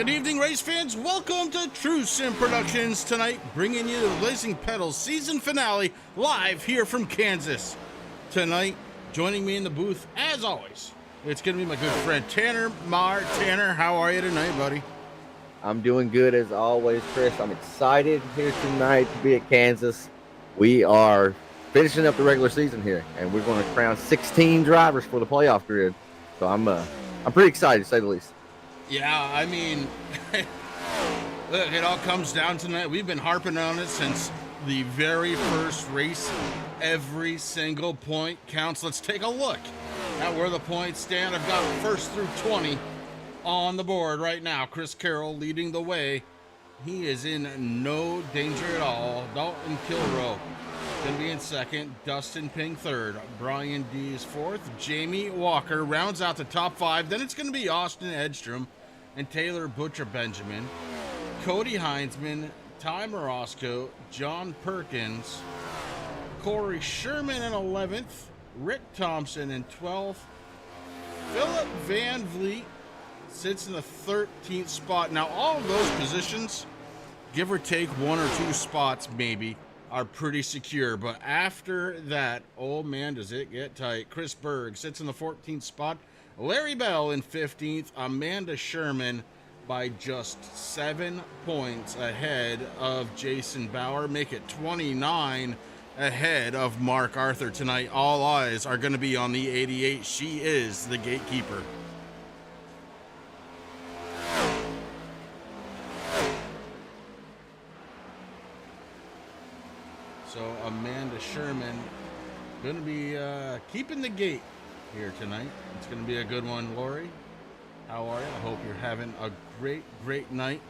Good evening, race fans. Welcome to True Sim Productions tonight, bringing you the Blazing Pedals season finale live here from Kansas. Tonight, joining me in the booth, as always, it's going to be my good friend Tanner Marr. Tanner, how are you tonight, buddy? I'm doing good as always, Chris. I'm excited here tonight to be at Kansas. We are finishing up the regular season here, and we're going to crown 16 drivers for the playoff grid. So I'm pretty excited, to say the least. Yeah, I mean, look, it all comes down to tonight. We've been harping on it since the very first race. Every single point counts. Let's take a look at where the points stand. I've got first through 20 on the board right now. Chris Carroll leading the way. He is in no danger at all. Dalton Kilroe going to be in second. Dustin Ping third. Brian D is fourth. Jamie Walker rounds out the top five. Then it's going to be Austin Edstrom and Taylor Butcher Benjamin. Cody Heinzman, Ty Morosco, John Perkins, Corey Sherman in 11th. Rick Thompson in 12th. Philip Van Vliet sits in the 13th spot. Now, all of those positions, give or take one or two spots maybe, are pretty secure. But after that, oh man, does it get tight. Chris Berg sits in the 14th spot. Larry Bell in 15th. Amanda Sherman by just 7 points ahead of Jason Bauer. Make it 29 ahead of Mark Arthur tonight. All eyes are going to be on the 88. She is the gatekeeper. So Amanda Sherman going to be keeping the gate here tonight. It's going to be a good one. Lori, how are you? I hope you're having a great night.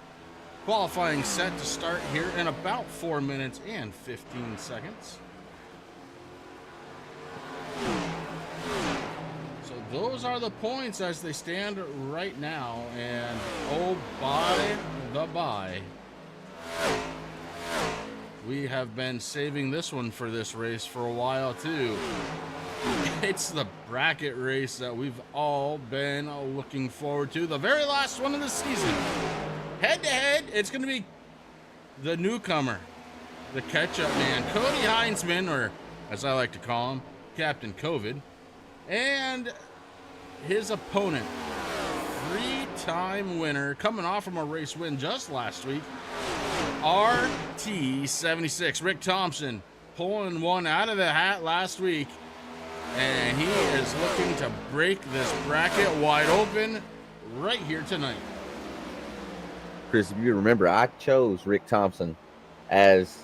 Qualifying set to start here in about 4 minutes and 15 seconds. So those are the points as they stand right now. And oh, by the by, we have been saving this one for this race for a while too. It's the bracket race that we've all been looking forward to. The very last one of the season. Head to head, it's going to be the newcomer, the catch-up man, Cody Heinzman, or as I like to call him, Captain COVID, and his opponent, three-time winner, coming off from a race win just last week, RT76, Rick Thompson, pulling one out of the hat last week, and he is looking to break this bracket wide open right here tonight. Chris, if you remember, I chose Rick Thompson as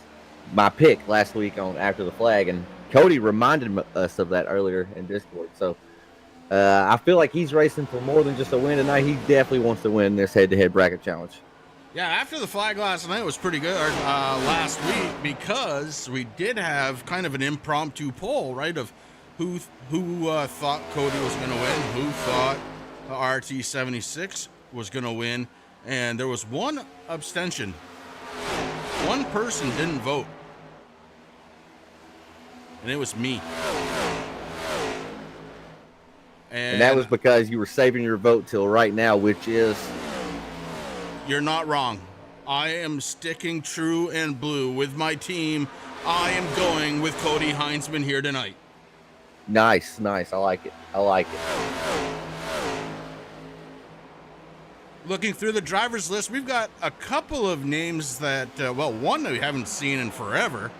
my pick last week on After the Flag, and Cody reminded us of that earlier in Discord. So I feel like he's racing for more than just a win tonight. He definitely wants to win this head-to-head bracket challenge. Yeah, After the Flag last night was pretty good last week, because we did have kind of an impromptu poll, right, of who thought Cody was going to win, who thought RT76 was going to win, and there was one abstention. One person didn't vote, and it was me. And that was because you were saving your vote till right now, which is... You're not wrong. I am sticking true and blue with my team. I am going with Cody Heinzman here tonight. Nice. I like it. Looking through the driver's list, we've got a couple of names that, one that we haven't seen in forever.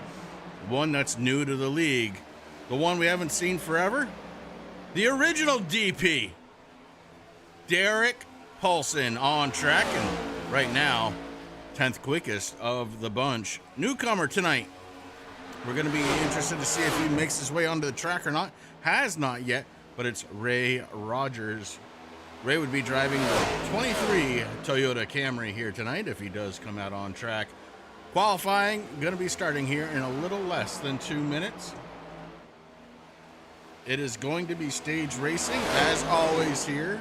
One that's new to the league. The one we haven't seen forever, the original DP, Derek Paulson, on track, and right now, 10th quickest of the bunch. Newcomer tonight. We're going to be interested to see if he makes his way onto the track or not. Has not yet, but it's Ray Rogers. Ray would be driving the 23 Toyota Camry here tonight if he does come out on track. Qualifying going to be starting here in a little less than 2 minutes. It is going to be stage racing, as always, here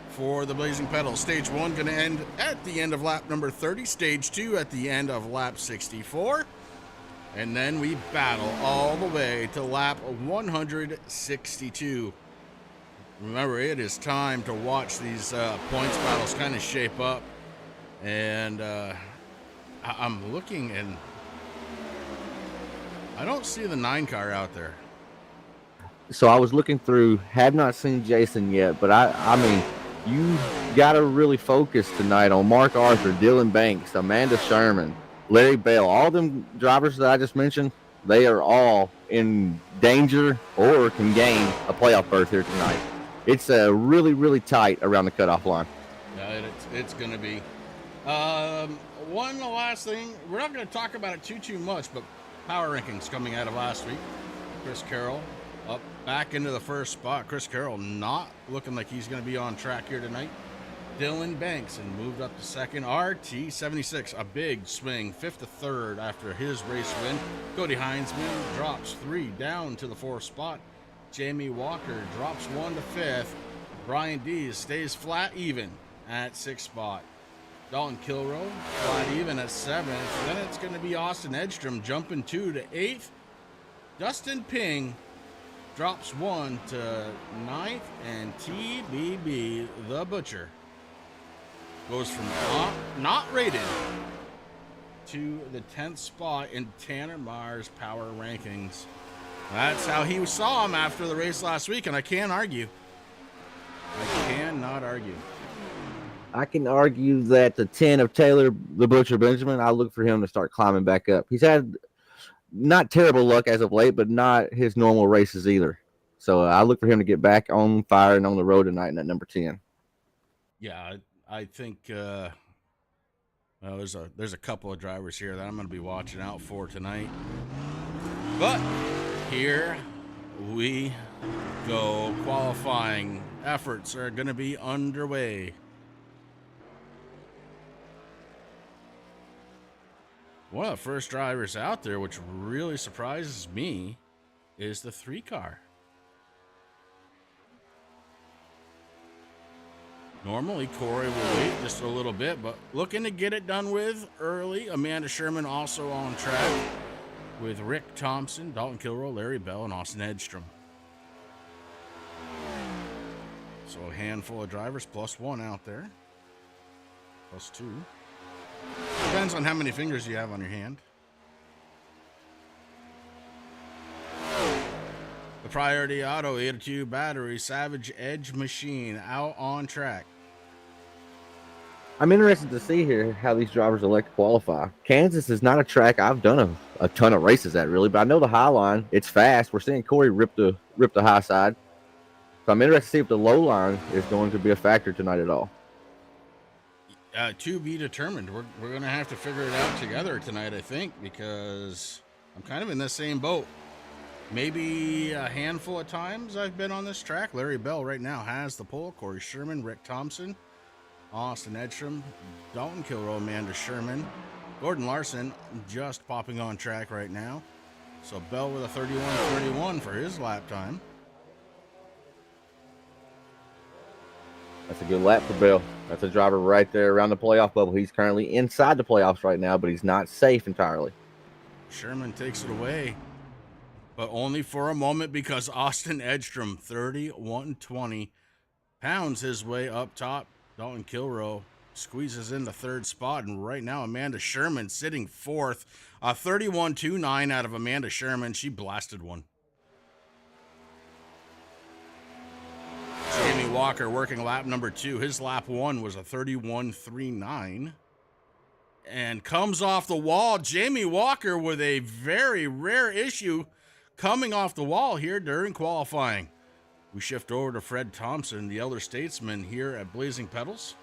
for the Blazing Pedals. Stage 1 going to end at the end of lap number 30. Stage 2 at the end of lap 64. And then we battle all the way to lap 162. Remember, it is time to watch these points battles kind of shape up. And I'm looking, and I don't see the 9 car out there. So I was looking through, have not seen Jason yet, but I mean, you got to really focus tonight on Mark Arthur, Dylan Banks, Amanda Sherman, Larry Bell, all them drivers that I just mentioned. They are all in danger or can gain a playoff berth here tonight. It's really, really tight around the cutoff line. Yeah, it's going to be. One last thing, we're not going to talk about it too much, but power rankings coming out of last week. Chris Carroll up back into the first spot. Chris Carroll not looking like he's going to be on track here tonight. Dylan Banks and moved up to second. RT76, a big swing, 5th to 3rd after his race win. Cody Heinzman drops 3 down to the 4th spot. Jamie Walker drops 1 to 5th. Brian Dees stays flat even at 6th spot. Dalton Kilroe flat even at 7th. Then it's going to be Austin Edstrom jumping 2 to 8th. Dustin Ping drops 1 to 9th, and TBB the Butcher goes from not rated to the 10th spot in Tanner Mars power rankings. That's how he saw him after the race last week, and I can't argue. I cannot argue. I can argue that the 10 of Taylor the Butcher Benjamin, I look for him to start climbing back up. He's had not terrible luck as of late, but not his normal races either. So I look for him to get back on fire and on the road tonight in that number 10. Yeah, I think there's a couple of drivers here that I'm going to be watching out for tonight. But here we go. Qualifying efforts are going to be underway. One of the first drivers out there, which really surprises me, is the 3 car. Normally, Corey will wait just a little bit, but looking to get it done with early. Amanda Sherman also on track with Rick Thompson, Dalton Kilroe, Larry Bell, and Austin Edstrom. So a handful of drivers, +1 out there. +2. Depends on how many fingers you have on your hand. The Priority Auto 82 battery Savage Edge machine out on track. I'm interested to see here how these drivers elect to qualify. Kansas is not a track I've done a ton of races at, really, but I know the high line. It's fast. We're seeing Corey rip the high side. So I'm interested to see if the low line is going to be a factor tonight at all. To be determined. We're going to have to figure it out together tonight, I think, because I'm kind of in the same boat. Maybe a handful of times I've been on this track. Larry Bell right now has the pole. Corey Sherman, Rick Thompson, Austin Edstrom, Dalton Kilroe, Amanda Sherman, Gordon Larson just popping on track right now. So Bell with a 31-31 for his lap time. That's a good lap for Bill. That's a driver right there around the playoff bubble. He's currently inside the playoffs right now, but he's not safe entirely. Sherman takes it away, but only for a moment, because Austin Edstrom, 31-20, pounds his way up top. Dalton Kilroe squeezes in the 3rd spot, and right now Amanda Sherman sitting 4th. 31-29 out of Amanda Sherman. She blasted one. Jamie Walker working lap number 2. His lap 1 was a 31-39. And comes off the wall. Jamie Walker with a very rare issue coming off the wall here during qualifying. We shift over to Fred Thompson, the elder statesman here at Blazing Pedals.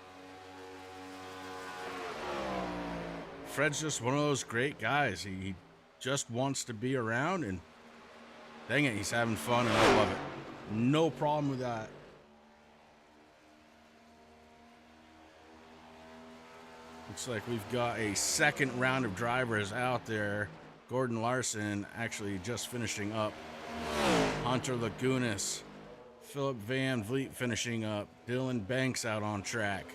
Fred's just one of those great guys. He just wants to be around, and dang it, he's having fun, and I love it. No problem with that. Looks like we've got a second round of drivers out there. Gordon Larson actually just finishing up. Hunter Lagunas, Philip Van Vliet finishing up. Dylan Banks out on track.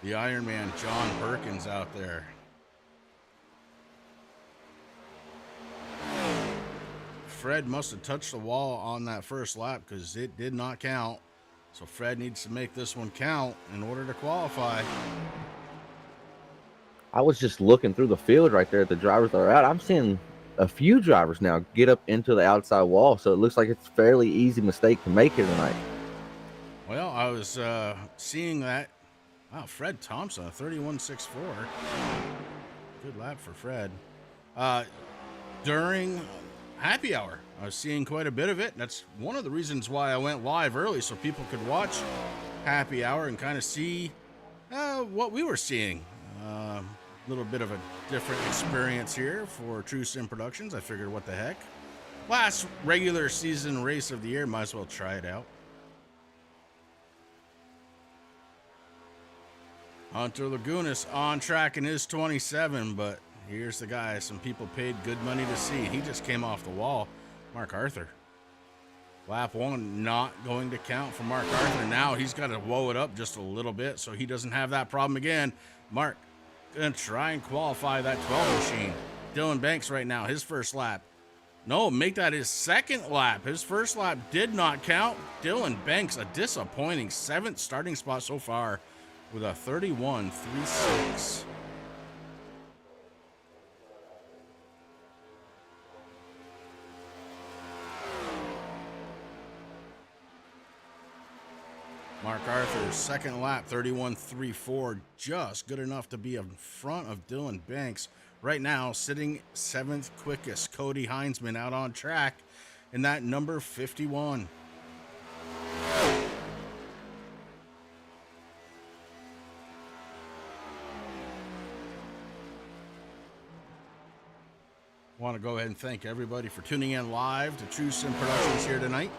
The Iron Man, John Perkins, out there. Fred must have touched the wall on that first lap because it did not count. So Fred needs to make this one count in order to qualify. I was just looking through the field right there at the drivers that are out. I'm seeing a few drivers now get up into the outside wall, so it looks like it's a fairly easy mistake to make here tonight. Well, I was seeing that. Wow, Fred Thompson, a 31.64. Good lap for Fred. During happy hour, I was seeing quite a bit of it. That's one of the reasons why I went live early, so people could watch happy hour and kind of see what we were seeing. A little bit of a different experience here for True Sim Productions. I figured, what the heck? Last regular season race of the year, might as well try it out. Hunter Lagunas on track in his 27, but here's the guy some people paid good money to see. He just came off the wall. Mark Arthur. Lap 1 not going to count for Mark Arthur. Now he's got to woe it up just a little bit so he doesn't have that problem again. Mark going to try and qualify that 12 machine. Dylan Banks right now, his first lap. No, make that his second lap. His first lap did not count. Dylan Banks, a disappointing 7th starting spot so far, with a 31.36. Mark Arthur's second lap, 31.34, just good enough to be in front of Dylan Banks. Right now, sitting 7th quickest, Cody Heinzman out on track in that number 51. Want to go ahead and thank everybody for tuning in live to True Sim Productions here tonight.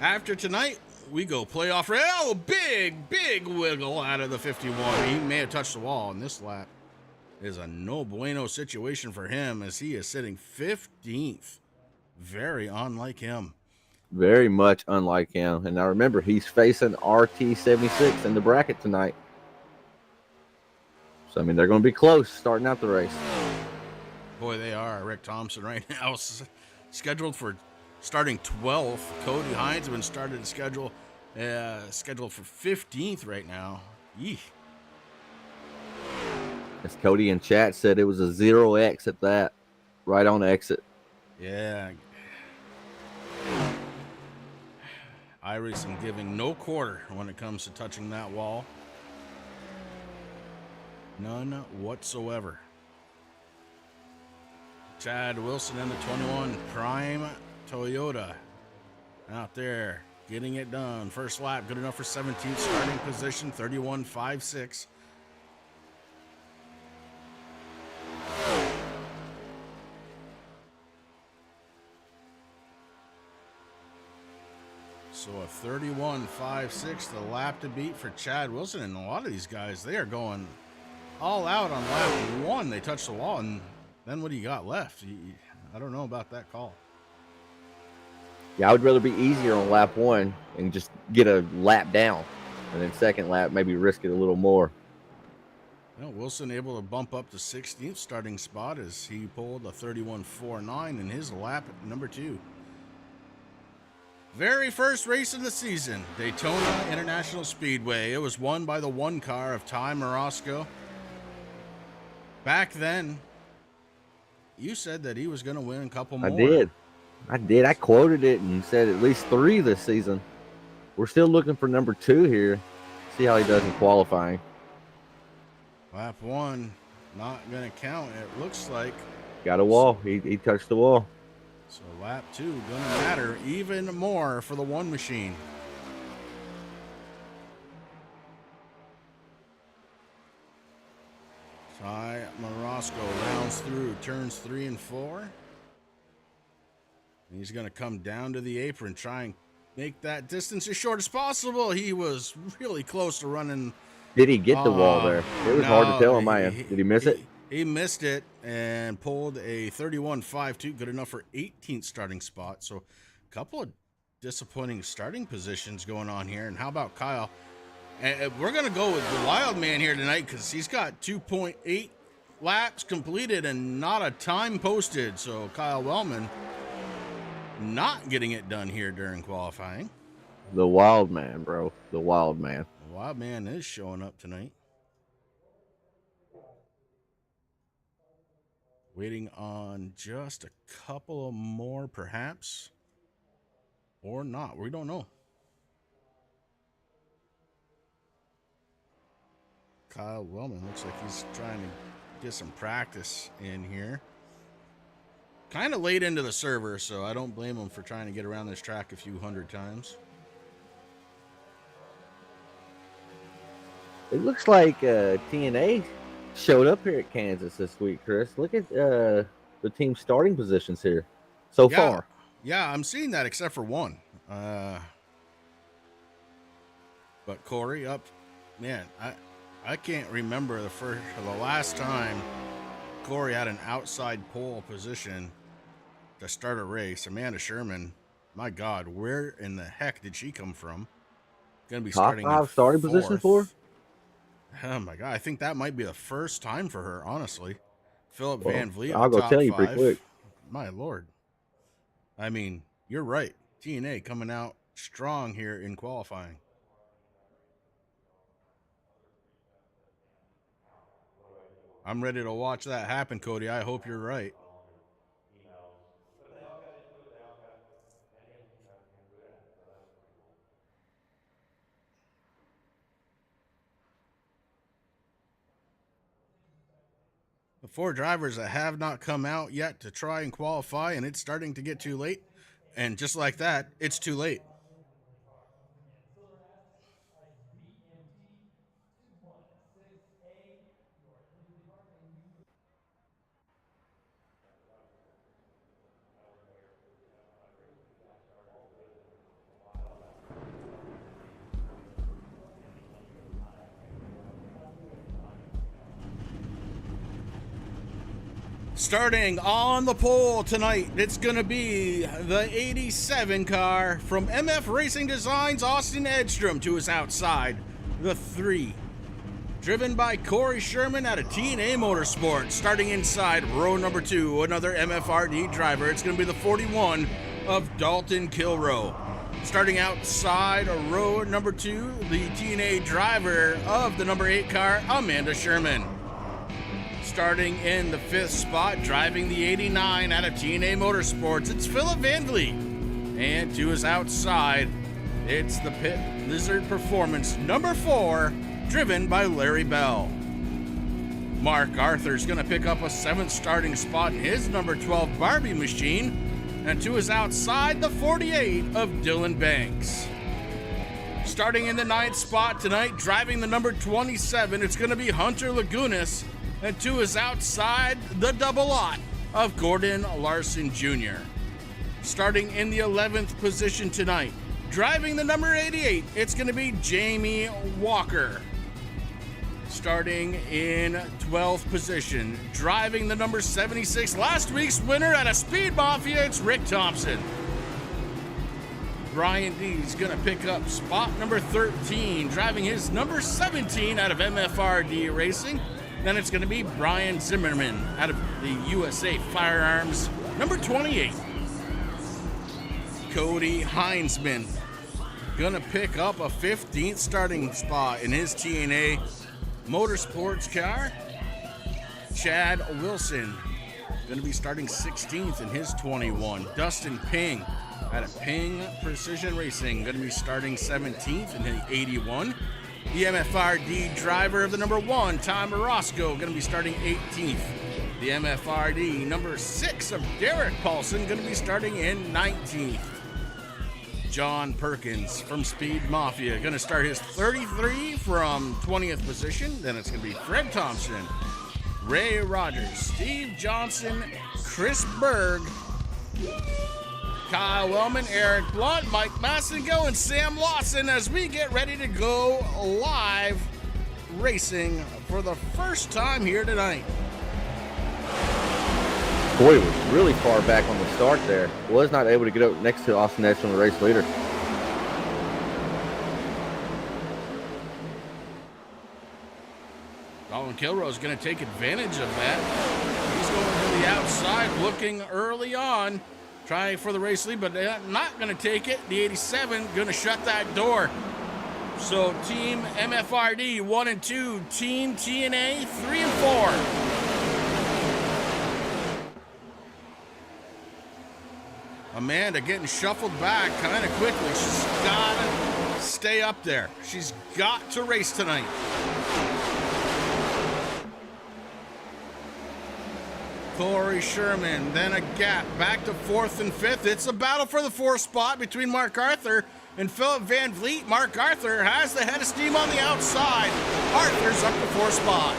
After tonight, we go playoff. Oh, big wiggle out of the 51. He may have touched the wall, and this lap is a no bueno situation for him as he is sitting 15th. Very unlike him. Very much unlike him. And now remember, he's facing RT76 in the bracket tonight. So, I mean, they're going to be close starting out the race. Boy, they are. Rick Thompson right now scheduled for starting 12th. Cody Heinzman started scheduled for 15th right now. Yeesh. As Cody in chat said, it was a 0X at that, right on exit. Yeah. iRacing giving no quarter when it comes to touching that wall. None whatsoever. Chad Wilson in the 21 Prime Toyota out there getting it done. First lap, good enough for 17th starting position, 31.56. So a 31.56, the lap to beat for Chad Wilson. And a lot of these guys, they are going all out on lap 1. They touch the wall, and then what do you got left? I don't know about that call. Yeah, I would rather be easier on lap 1 and just get a lap down. And then second lap, maybe risk it a little more. Well, Wilson able to bump up to 16th starting spot as he pulled a 31.49 in his lap at number 2. Very first race of the season, Daytona International Speedway. It was won by the one car of Ty Morosco. Back then, you said that he was going to win a couple more. I did. I quoted it and said at least 3 this season. We're still looking for number 2 here. See how he does in qualifying. Lap 1, not going to count. It looks like. Got a wall. He touched the wall. So lap 2 going to matter even more for the one machine. Ty Morosco rounds through turns 3 and 4. He's going to come down to the apron, try and make that distance as short as possible. He was really close to running. Did he get the wall there? It was hard to tell on my end. Did he miss it? He missed it and pulled a 31.52, good enough for 18th starting spot. So a couple of disappointing starting positions going on here. And how about Kyle? And we're going to go with the wild man here tonight because he's got 2.8 laps completed and not a time posted. So Kyle Wellman not getting it done here during qualifying. The wild man, bro. The wild man. The wild man is showing up tonight. Waiting on just a couple of more, perhaps. Or not. We don't know. Kyle Wellman looks like he's trying to get some practice in here. Kind of late into the server, so I don't blame him for trying to get around this track a few hundred times. It looks like TNA showed up here at Kansas this week, Chris. Look at the team starting positions here so far. Yeah, I'm seeing that except for one. But Corey up, man, I can't remember the last time Corey had an outside pole position to start a race. Amanda Sherman, my God, where in the heck did she come from? Going to be starting top 5 starting position for her? Oh my God, I think that might be the first time for her, honestly. Philip Van Vliet. I'll go tell you pretty quick. My Lord. I mean, you're right. TNA coming out strong here in qualifying. I'm ready to watch that happen, Cody. I hope you're right. The 4 drivers that have not come out yet to try and qualify, and it's starting to get too late. And just like that, it's too late. Starting on the pole tonight, it's going to be the 87 car from MF Racing Designs, Austin Edstrom, to his outside. The 3, driven by Corey Sherman out of TNA Motorsports. Starting inside row number 2, another MFRD driver. It's going to be the 41 of Dalton Kilroe. Starting outside row number 2, the TNA driver of the number 8 car, Amanda Sherman. Starting in the 5th spot, driving the 89 out of TNA Motorsports, it's Philip Van Vliet. And to his outside, it's the Pit Lizard Performance number 4, driven by Larry Bell. Mark Arthur's going to pick up a 7th starting spot in his number 12 Barbie machine. And to his outside, the 48 of Dylan Banks. Starting in the 9th spot tonight, driving the number 27, it's going to be Hunter Lagunas. And to his outside, the double lot of Gordon Larson Jr. Starting in the 11th position tonight, driving the number 88, it's going to be Jamie Walker. Starting in 12th position, driving the number 76, last week's winner out of Speed Mafia, it's Rick Thompson. Brian D is going to pick up spot number 13, driving his number 17 out of MFRD Racing. Then it's going to be Brian Zimmerman out of the USA Firearms, number 28. Cody Heinzman going to pick up a 15th starting spot in his TNA Motorsports car. Chad Wilson going to be starting 16th in his 21. Dustin Ping out of Ping Precision Racing going to be starting 17th in the 81. The MFRD driver of the number 1, Tom Orozco, going to be starting 18th. The MFRD number 6 of Derek Paulson going to be starting in 19th. John Perkins from Speed Mafia going to start his 33 from 20th position. Then it's going to be Fred Thompson, Ray Rogers, Steve Johnson, Chris Berg, Kyle Wellman, Eric Blunt, Mike Massengill, and Sam Lawson as we get ready to go live racing for the first time here tonight. Boy, was really far back on the start there. Was not able to get up next to Austin Edstrom, the race leader. Dalton Kilroe is going to take advantage of that. He's going to the outside, looking early on. Try for the race lead, but they're not going to take it. The 87 going to shut that door. So Team MFRD 1 and 2, Team TNA 3 and 4. Amanda getting shuffled back kind of quickly. She's got to stay up there. She's got to race tonight. Corey Sherman, then a gap back to 4th and 5th. It's a battle for the 4th spot between Mark Arthur and Philip Van Vliet. Mark Arthur has the head of steam on the outside. Arthur's up to 4th spot.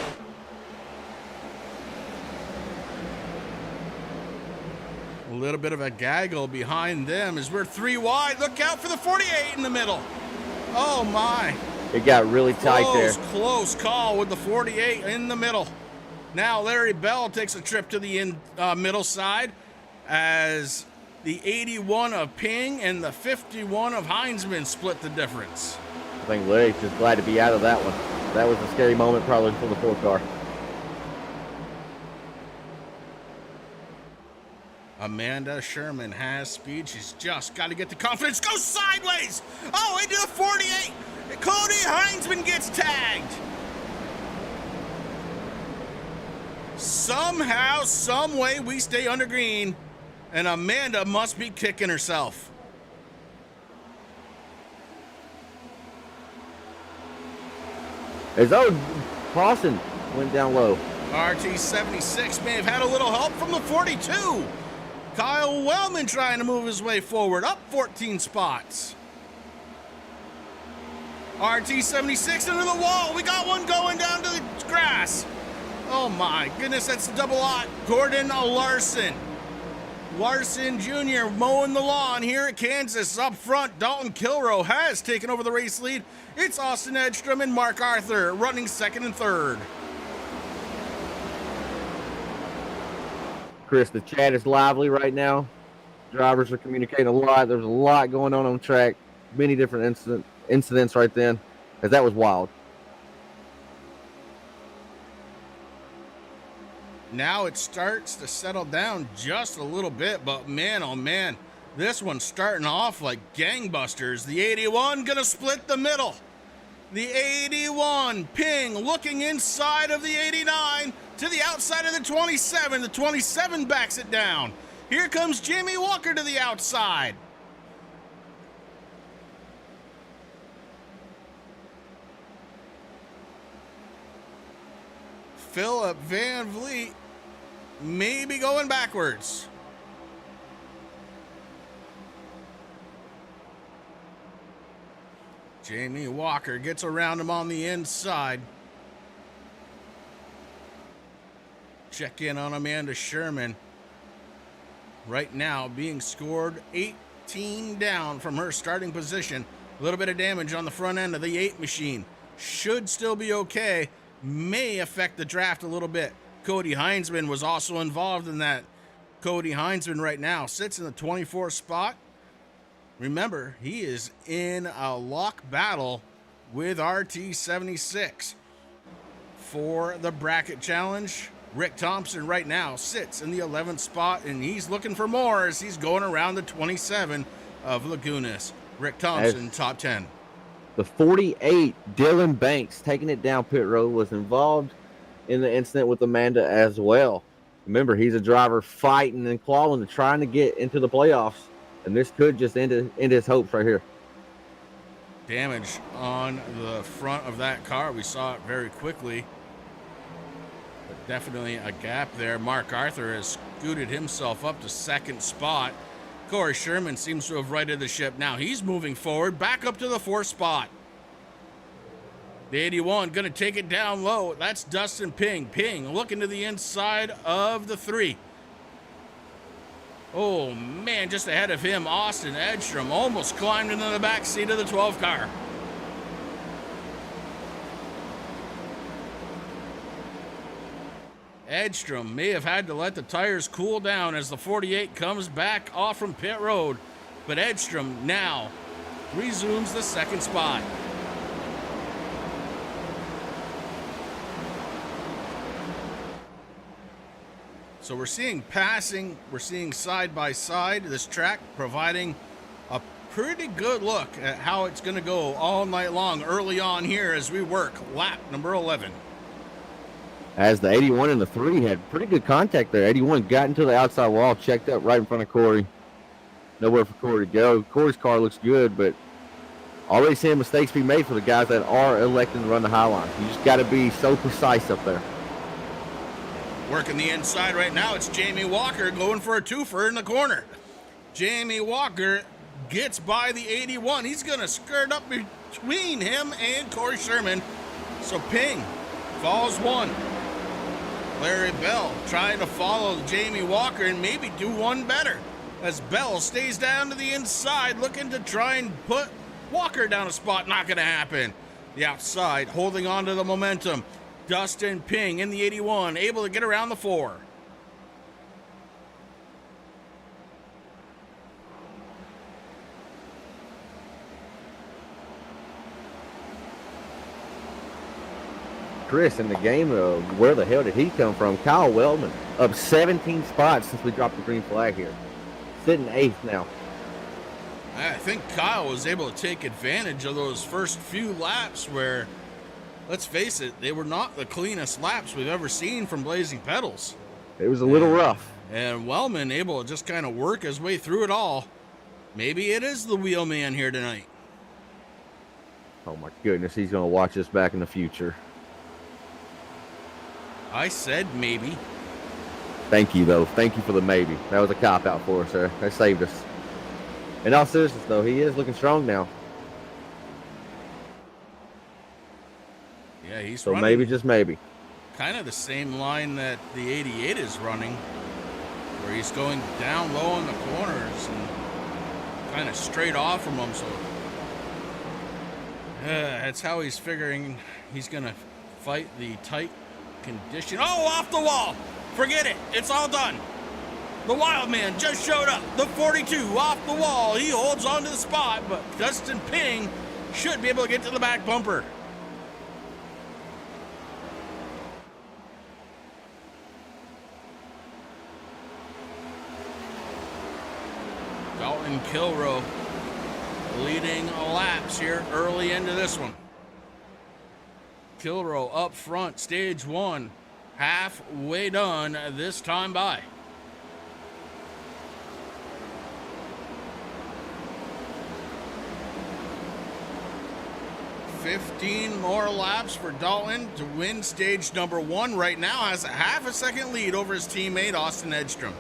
A little bit of a gaggle behind them as we're 3 wide. Look out for the 48 in the middle. Oh my. It got really tight there. Close call with the 48 in the middle. Now Larry Bell takes a trip to the middle side as the 81 of Ping and the 51 of Heinzman split the difference. I think Larry's just glad to be out of that one. That was a scary moment probably for the 4 car. Amanda Sherman has speed. She's just got to get the confidence. Go sideways. Oh, into the 48. Cody Heinzman gets tagged. Somehow, some way, we stay under green, and Amanda must be kicking herself. As though Clausen went down low. RT76 may have had a little help from the 42. Kyle Wellman trying to move his way forward, up 14 spots. RT76 into the wall. We got one going down to the grass. Oh my goodness, that's the double lot. Gordon Larson. Larson Jr. mowing the lawn here at Kansas. Up front, Dalton Kilroe has taken over the race lead. It's Austin Edstrom and Mark Arthur running 2nd and 3rd. Chris, the chat is lively right now. Drivers are communicating a lot. There's a lot going on track. Many different incidents right then, because that was wild. Now it starts to settle down just a little bit, but man, oh man, this one's starting off like gangbusters. The 81 gonna split the middle. The 81, Ping looking inside of the 89 to the outside of the 27. The 27 backs it down. Here comes Jamie Walker to the outside. Philip Van Vliet maybe going backwards. Jamie Walker gets around him on the inside. Check in on Amanda Sherman. Right now being scored 18 down from her starting position. A little bit of damage on the front end of the 8 machine. Should still be okay. May affect the draft a little bit. Cody Heinzman was also involved in that. Cody Heinzman right now sits in the 24th spot. Remember, he is in a lock battle with RT76 for the bracket challenge. Rick Thompson right now sits in the 11th spot, and he's looking for more as he's going around the 27 of Lagunas. Rick Thompson, top 10. The 48, Dylan Banks, taking it down pit road, was involved in the incident with Amanda as well. Remember, he's a driver fighting and clawing and trying to get into the playoffs, and this could just end his hopes right here. Damage on the front of that car. We saw it very quickly. But definitely a gap there. Mark Arthur has scooted himself up to 2nd spot. Corey Sherman seems to have righted the ship. Now he's moving forward, back up to the 4th spot. The 81 going to take it down low. That's Dustin Ping. Ping looking to the inside of the 3. Oh, man, just ahead of him, Austin Edstrom almost climbed into the back seat of the 12 car. Edstrom may have had to let the tires cool down as the 48 comes back off from pit road. But Edstrom now resumes the 2nd spot. So we're seeing passing, we're seeing side by side, this track providing a pretty good look at how it's going to go all night long early on here as we work lap number 11. As the 81 and the 3 had pretty good contact there. 81 got into the outside wall, checked up right in front of Corey. Nowhere for Corey to go. Corey's car looks good, but already seeing mistakes be made for the guys that are electing to run the high line. You just got to be so precise up there. Working the inside right now, it's Jamie Walker going for a twofer in the corner. Jamie Walker gets by the 81. He's going to skirt up between him and Corey Sherman. So Ping falls one. Larry Bell trying to follow Jamie Walker and maybe do one better, as Bell stays down to the inside looking to try and put Walker down a spot. Not going to happen. The outside holding on to the momentum. Dustin Ping in the 81, able to get around the 4. Chris, in the game, where the hell did he come from? Kyle Wellman, up 17 spots since we dropped the green flag here. Sitting 8th now. I think Kyle was able to take advantage of those first few laps where, let's face it, they were not the cleanest laps we've ever seen from Blazing Pedals. It was a little rough. And Wellman able to just kind of work his way through it all. Maybe it is the wheel man here tonight. Oh my goodness, he's going to watch us back in the future. I said maybe. Thank you, though. Thank you for the maybe. That was a cop-out for us, sir. That saved us. In all seriousness, though, he is looking strong now. Yeah, he's so running maybe, just maybe. Kind of the same line that the 88 is running, where he's going down low in the corners and kind of straight off from them. So that's how he's figuring he's going to fight the tight condition. Oh, off the wall. Forget it. It's all done. The wild man just showed up. The 42 off the wall. He holds on to the spot, but Dustin Ping should be able to get to the back bumper. Dalton Kilroe leading laps here early into this one. Kilroe up front, stage 1, halfway done this time by. $15 more laps for Dalton to win stage number 1. Right now has a half a second lead over his teammate Austin Edstrom.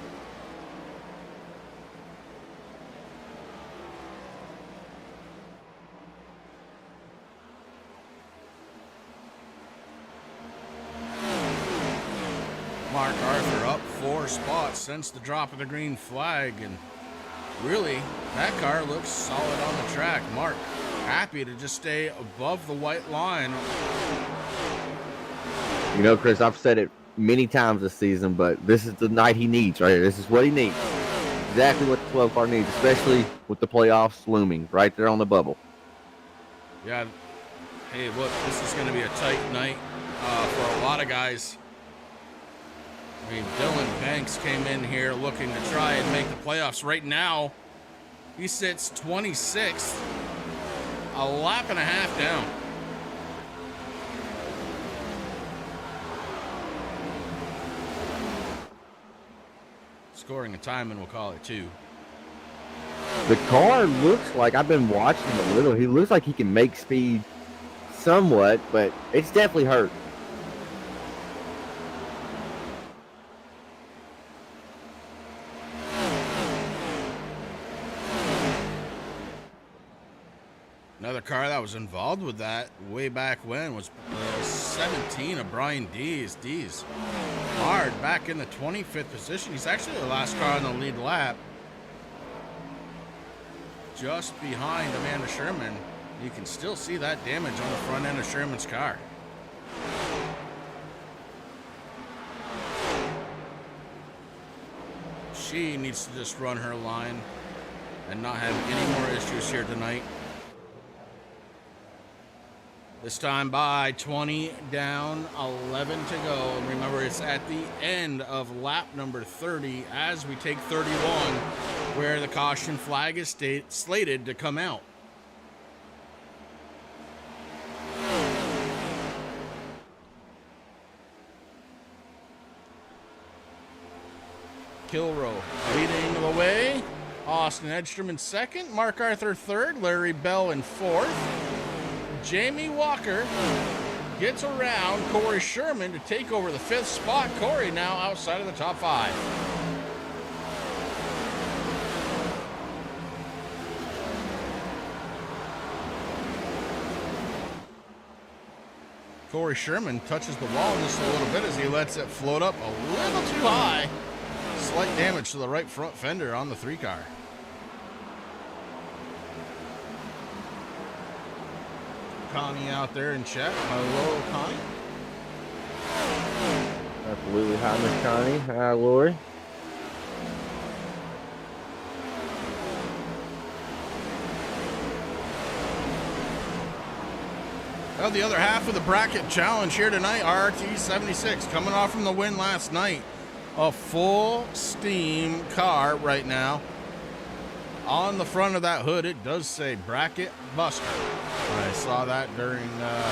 Mark Arthur up 4 spots since the drop of the green flag, and really that car looks solid on the track. Mark happy to just stay above the white line. You know, Chris, I've said it many times this season, but this is the night he needs right here. This is what he needs. Exactly what the 12 car needs, especially with the playoffs looming right there on the bubble. Yeah. Hey, look, this is going to be a tight night for a lot of guys. I mean, Dylan Banks came in here looking to try and make the playoffs. Right now, he sits 26th, a lap and a half down. Scoring a time, and we'll call it 2. The car looks like, I've been watching him a little, he looks like he can make speed somewhat, but it's definitely hurt. Another car that was involved with that way back when was 17 of Brian Dees. Dees hard back in the 25th position. He's actually the last car on the lead lap, just behind Amanda Sherman. You can still see that damage on the front end of Sherman's car. She needs to just run her line and not have any more issues here tonight. This time by 20 down, 11 to go. And remember, it's at the end of lap number 30 as we take 31, where the caution flag is slated to come out. Kilroe leading the way. Austin Edstrom in second. Mark Arthur third. Larry Bell in fourth. Jamie Walker gets around Corey Sherman to take over the fifth spot. Corey now outside of the top five. Corey Sherman touches the wall just a little bit as he lets it float up a little too high. Slight damage to the right front fender on the 3-car. Connie out there in chat. Hello, Connie. Absolutely. Hi, Miss Connie. Hi, Lori. Well, the other half of the bracket challenge here tonight, RRT 76, coming off from the win last night. A full steam car right now. On the front of that hood, it does say Bracket Buster. I saw that during, there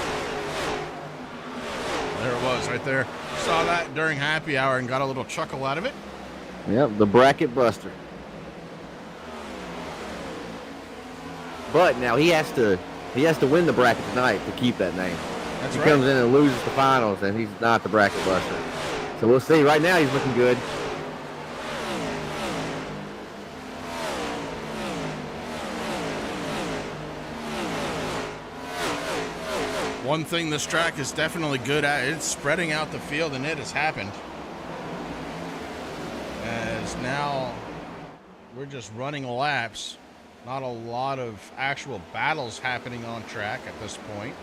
it was right there. Saw that during happy hour and got a little chuckle out of it. Yep, the Bracket Buster. But now he has to win the bracket tonight to keep that name. That's he right. comes in and loses the finals, and he's not the Bracket Buster. So we'll see. Right now, he's looking good. One thing this track is definitely good at, it's spreading out the field, and it has happened. As now we're just running laps. Not a lot of actual battles happening on track at this point.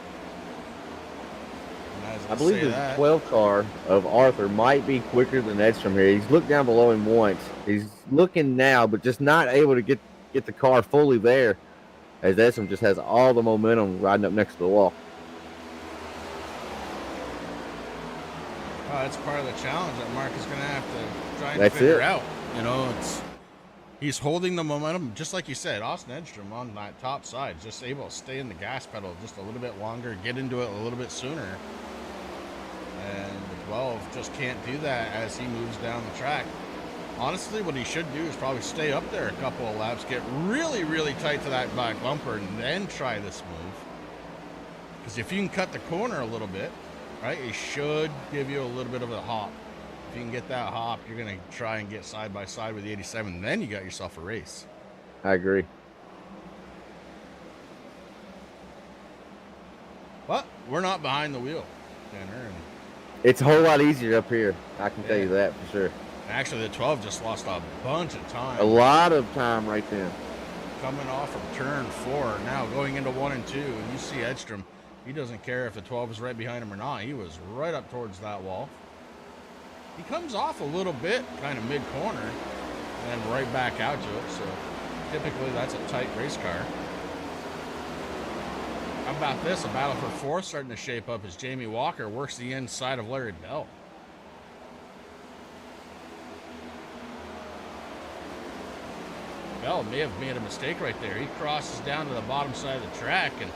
I believe the 12 car of Arthur might be quicker than Edstrom here. He's looked down below him once. He's looking now, but just not able to get the car fully there, as Edstrom just has all the momentum riding up next to the wall. That's part of the challenge that Mark is going to have to try and figure out. You know, he's holding the momentum, just like you said. Austin Edstrom on that top side, just able to stay in the gas pedal just a little bit longer, get into it a little bit sooner. And the 12 just can't do that as he moves down the track. Honestly, what he should do is probably stay up there a couple of laps, get really, really tight to that back bumper, and then try this move. Because if you can cut the corner a little bit, right, it should give you a little bit of a hop. If you can get that hop, you're going to try and get side by side with the 87. Then you got yourself a race. I agree. But we're not behind the wheel, Tanner. And it's a whole lot easier up here. I can tell you that for sure. Actually, the 12 just lost a bunch of time. A lot of time right then. Coming off of turn 4, now going into 1 and 2, and you see Edstrom. He doesn't care if the 12 is right behind him or not. He was right up towards that wall. He comes off a little bit, kind of mid-corner, and then right back out to it. So typically that's a tight race car. How about this? A battle for 4 starting to shape up as Jamie Walker works the inside of Larry Bell. Bell may have made a mistake right there. He crosses down to the bottom side of the track, and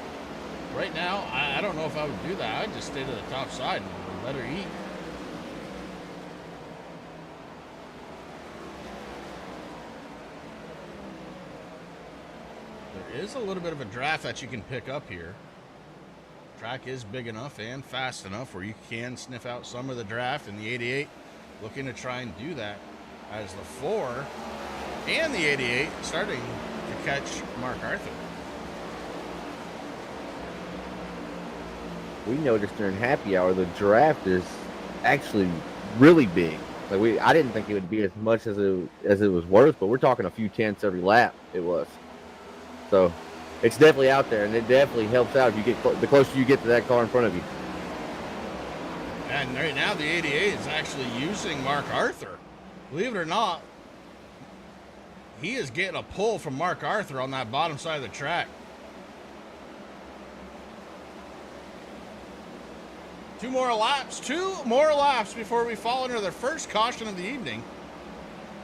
right now, I don't know if I would do that. I'd just stay to the top side and let her eat. There is a little bit of a draft that you can pick up here. Track is big enough and fast enough where you can sniff out some of the draft, and the 88 looking to try and do that as the 4 and the 88 starting to catch Mark Arthur. We noticed during happy hour the draft is actually really big. Like I didn't think it would be as much as it was worth, but we're talking a few tenths every lap. It was. So it's definitely out there, and it definitely helps out if you get the closer you get to that car in front of you. And right now the 88 is actually using Mark Arthur. Believe it or not, he is getting a pull from Mark Arthur on that bottom side of the track. 2 more laps before we fall under the first caution of the evening.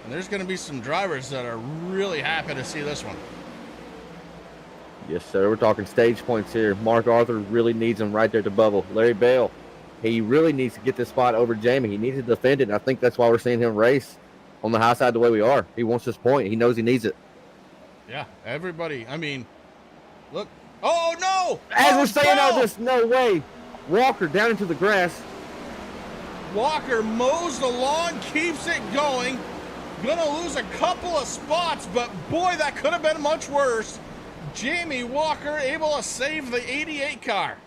And there's going to be some drivers that are really happy to see this one. Yes, sir. We're talking stage points here. Mark Arthur really needs him right there to bubble. Larry Bell, he really needs to get this spot over Jamie. He needs to defend it, and I think that's why we're seeing him race on the high side the way we are. He wants this point. He knows he needs it. Yeah, everybody. I mean, look. Oh, no! As we're saying all this, no way. Walker down into the grass. Walker mows the lawn, keeps it going. Gonna lose a couple of spots, but boy, that could have been much worse. Jamie Walker able to save the 88 car.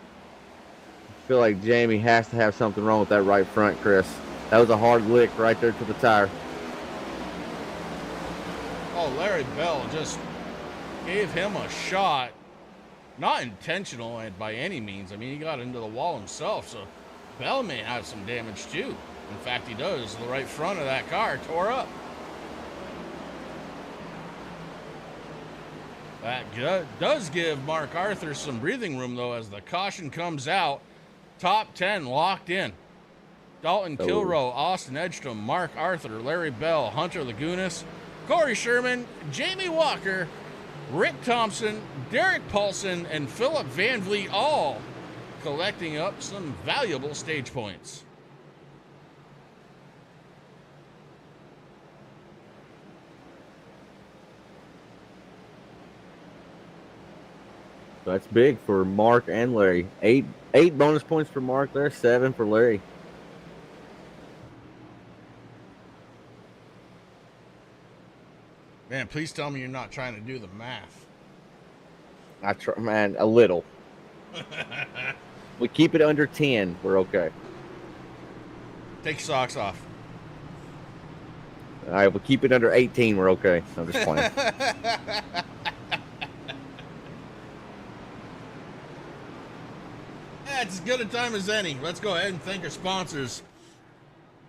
I feel like Jamie has to have something wrong with that right front, Chris. That was a hard lick right there to the tire. Oh, Larry Bell just gave him a shot. Not intentional by any means. I mean, he got into the wall himself, so Bell may have some damage too. In fact, he does. The right front of that car tore up. That does give Mark Arthur some breathing room, though, as the caution comes out. Top 10 locked in. Dalton Kilroe, Austin Edstrom, Mark Arthur, Larry Bell, Hunter Lagunas, Corey Sherman, Jamie Walker, Rick Thompson, Derek Paulson, and Philip Van Vliet, all collecting up some valuable stage points. So that's big for Mark and Larry. Eight bonus points for Mark there, 7 for Larry. Man, please tell me you're not trying to do the math. I try, man, a little. We keep it under 10, we're okay. Take your socks off. All right, we keep it under 18, we're okay. I'm just playing. It's as good a time as any. Let's go ahead and thank our sponsors.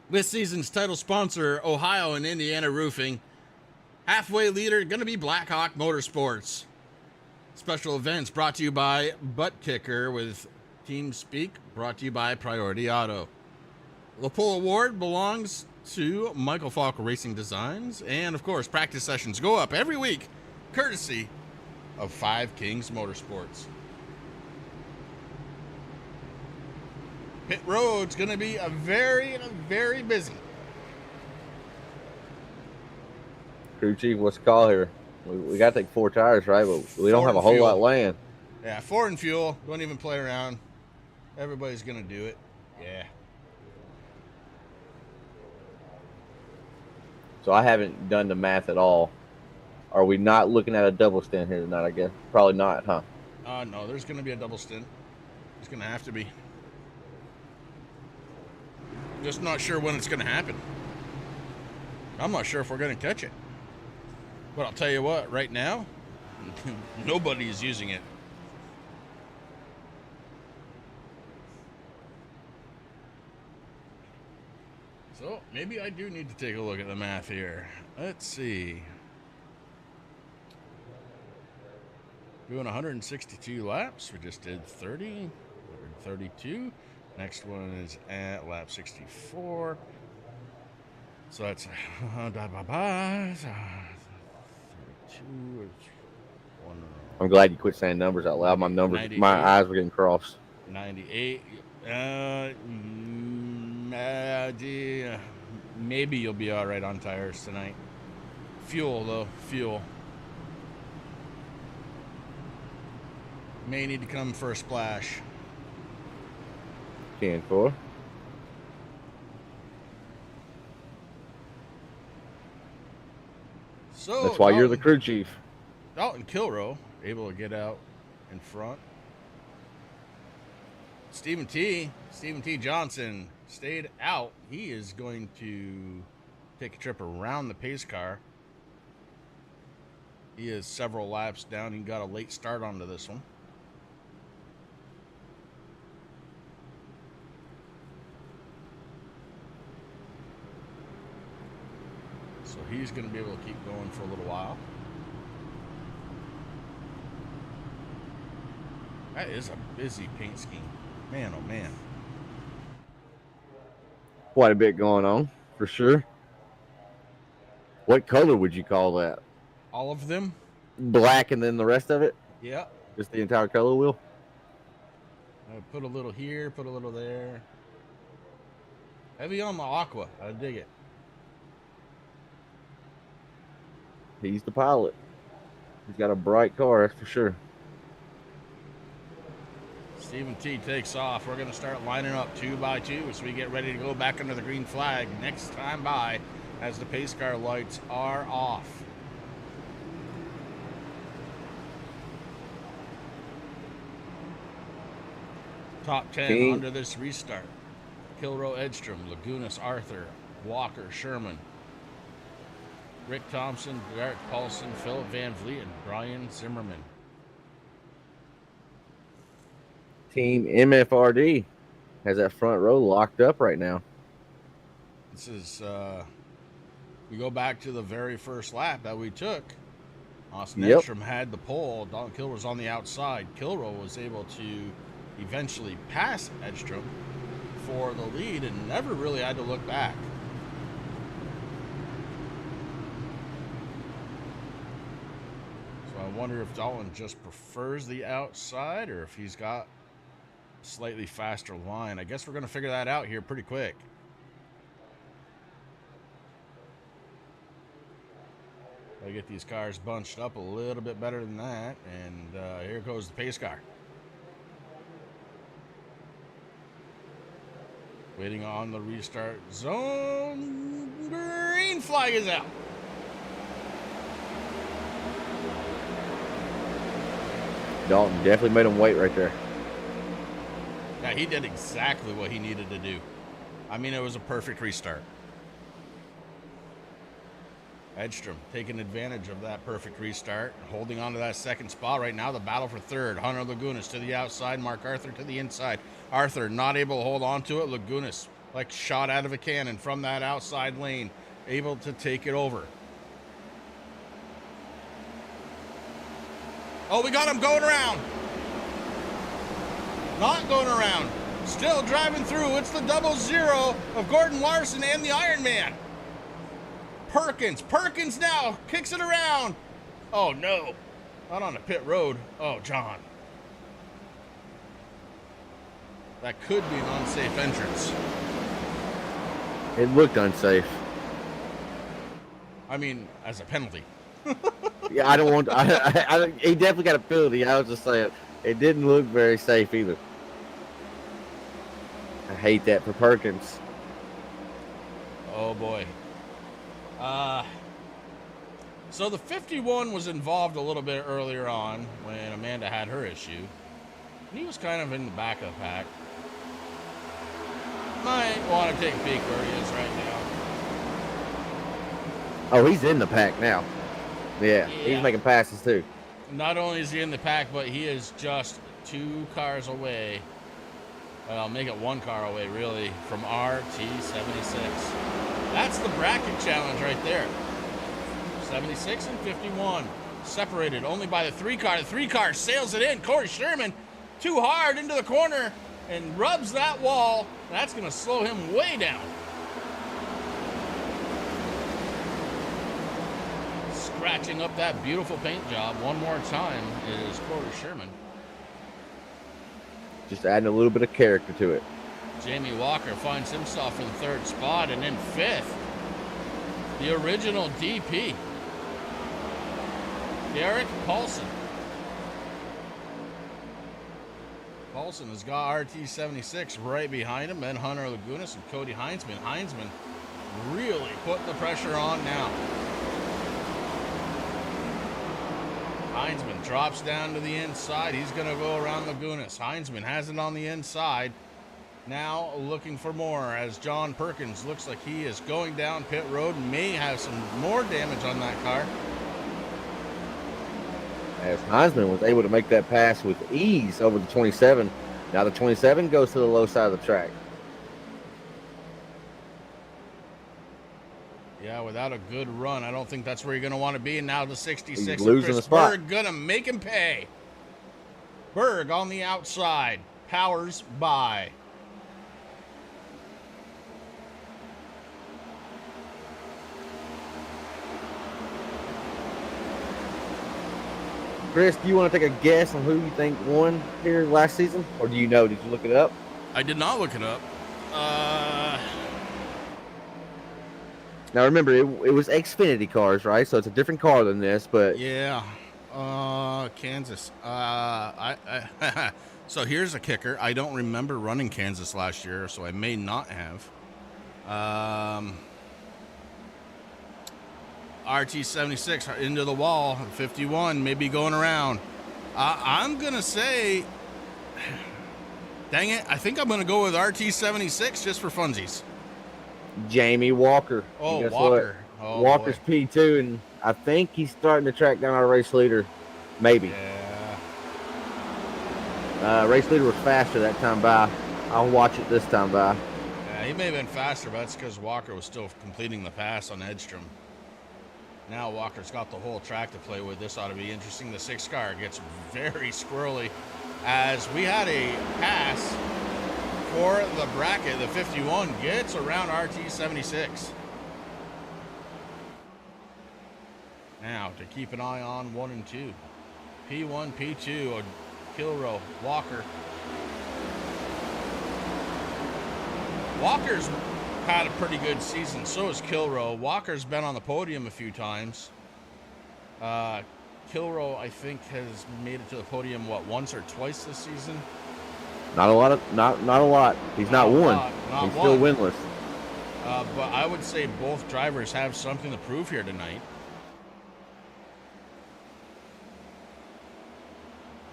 This season's title sponsor, Ohio and Indiana Roofing. Halfway leader, going to be Blackhawk Motorsports. Special events brought to you by Butt Kicker with Team Speak, brought to you by Priority Auto. The Pull Award belongs to Michael Falk Racing Designs. And, of course, practice sessions go up every week, courtesy of 5 Kings Motorsports. Pit road's going to be a very, very busy. Crew chief, what's the call here? We got to take 4 tires, right? But we don't have a whole lot of land. Yeah, 4 in fuel. Don't even play around. Everybody's going to do it. Yeah. So I haven't done the math at all. Are we not looking at a double stint here tonight, I guess? Probably not, huh? No, there's going to be a double stint. There's going to have to be. Just not sure when it's going to happen. I'm not sure if we're going to catch it. But I'll tell you what, right now, nobody is using it. So maybe I do need to take a look at the math here. Let's see. Doing 162 laps. We just did 30. 132. Next one is at lap 64. So that's 32. I'm glad you quit saying numbers out loud. My eyes were getting crossed. 98. Maybe you'll be all right on tires tonight. Fuel, though. Fuel. May need to come for a splash. 10-4. So that's why you're the crew chief. Dalton Kilroe able to get out in front. Stephen T. Johnson stayed out. He is going to take a trip around the pace car. He is several laps down. He got a late start onto this one. So he's going to be able to keep going for a little while. That is a busy paint scheme. Man, oh man. Quite a bit going on, for sure. What color would you call that? All of them. Black and then the rest of it? Yeah. Just the entire color wheel? I put a little here, put a little there. Heavy on the aqua. I dig it. He's the pilot. He's got a bright car, that's for sure. Stephen T takes off. We're going to start lining up 2 by 2 as we get ready to go back under the green flag next time by as the pace car lights are off. Top 10 under this restart. Kilroe, Edstrom, Lagunas, Arthur, Walker, Sherman, Rick Thompson, Derek Paulson, Philip Van Vliet, and Brian Zimmerman. Team MFRD has that front row locked up right now. This is, we go back to the very first lap that we took. Austin Edstrom had the pole. Don Kilroe was on the outside. Kilroe was able to eventually pass Edstrom for the lead and never really had to look back. So I wonder if Dalton just prefers the outside or if he's got a slightly faster line. I guess we're going to figure that out here pretty quick. I get these cars bunched up a little bit better than that, and here goes the pace car. Waiting on the restart zone. Green flag is out. Dalton definitely made him wait right there. Yeah, he did exactly what he needed to do. I mean, it was a perfect restart. Edstrom taking advantage of that perfect restart, holding on to that second spot right now. The battle for third. Hunter Lagunas to the outside, Mark Arthur to the inside. Arthur not able to hold on to it. Lagunas like shot out of a cannon from that outside lane, able to take it over. Oh, we got him going around. Not going around. Still driving through. It's the 00 of Gordon Larson and the Iron Man. Perkins now kicks it around. Oh no, not on the pit road. Oh, John. That could be an unsafe entrance. It looked unsafe. I mean, as a penalty. Yeah, I don't want. He definitely got a penalty. I was just saying, it didn't look very safe either. I hate that for Perkins. Oh boy. So the 51 was involved a little bit earlier on when Amanda had her issue. And he was kind of in the back of the pack. Might want to take a peek where he is right now. Oh, he's in the pack now. Yeah, he's making passes too. Not only is he in the pack, but he is just 2 cars away. Well, make it 1 car away, really, from RT76. That's the bracket challenge right there. 76 and 51. Separated only by the 3 car. The 3 car sails it in. Corey Sherman too hard into the corner and rubs that wall. That's going to slow him way down. Scratching up that beautiful paint job one more time is Corey Sherman. Just adding a little bit of character to it. Jamie Walker finds himself in 3rd spot, and in 5th, the original DP, Derek Paulson. Paulson has got RT76 right behind him, then Hunter Lagunas and Cody Heinzman. Heinzman really putting the pressure on now. Heinzman drops down to the inside. He's going to go around Lagunas. Heinzman has it on the inside. Now looking for more as John Perkins looks like he is going down pit road. May have some more damage on that car. As Heinzman was able to make that pass with ease over the 27. Now the 27 goes to the low side of the track. Yeah, without a good run, I don't think that's where you're going to want to be. And now the 66. He's losing Chris the spot. Berg going to make him pay. Berg on the outside. Powers by. Chris, do you want to take a guess on who you think won here last season? Or do you know? Did you look it up? I did not look it up. Now remember, it was Xfinity cars, right? So it's a different car than this, but Yeah. Kansas. So here's a kicker. I don't remember running Kansas last year, so I may not have. RT76 into the wall. 51 maybe going around. I'm gonna say, dang it, I think I'm gonna go with RT76 just for funsies. Jamie Walker. Oh, Guess Walker. what? Oh, Walker's boy. P2, and I think he's starting to track down our race leader. Maybe. Yeah. Race leader was faster that time by. I'll watch it this time by. Yeah, he may have been faster, but that's because Walker was still completing the pass on Edstrom. Now Walker's got the whole track to play with. This ought to be interesting. The 6 car gets very squirrely as we had a pass for the bracket. The 51 gets around RT76. Now to keep an eye on 1 and 2. P1, P2, Kilrow, Walker. Walker's had a pretty good season. So is Kilrow. Walker's been on the podium a few times. Kilrow, I think, has made it to the podium once or twice this season. Not a lot. He's not won. He's still winless. But I would say both drivers have something to prove here tonight.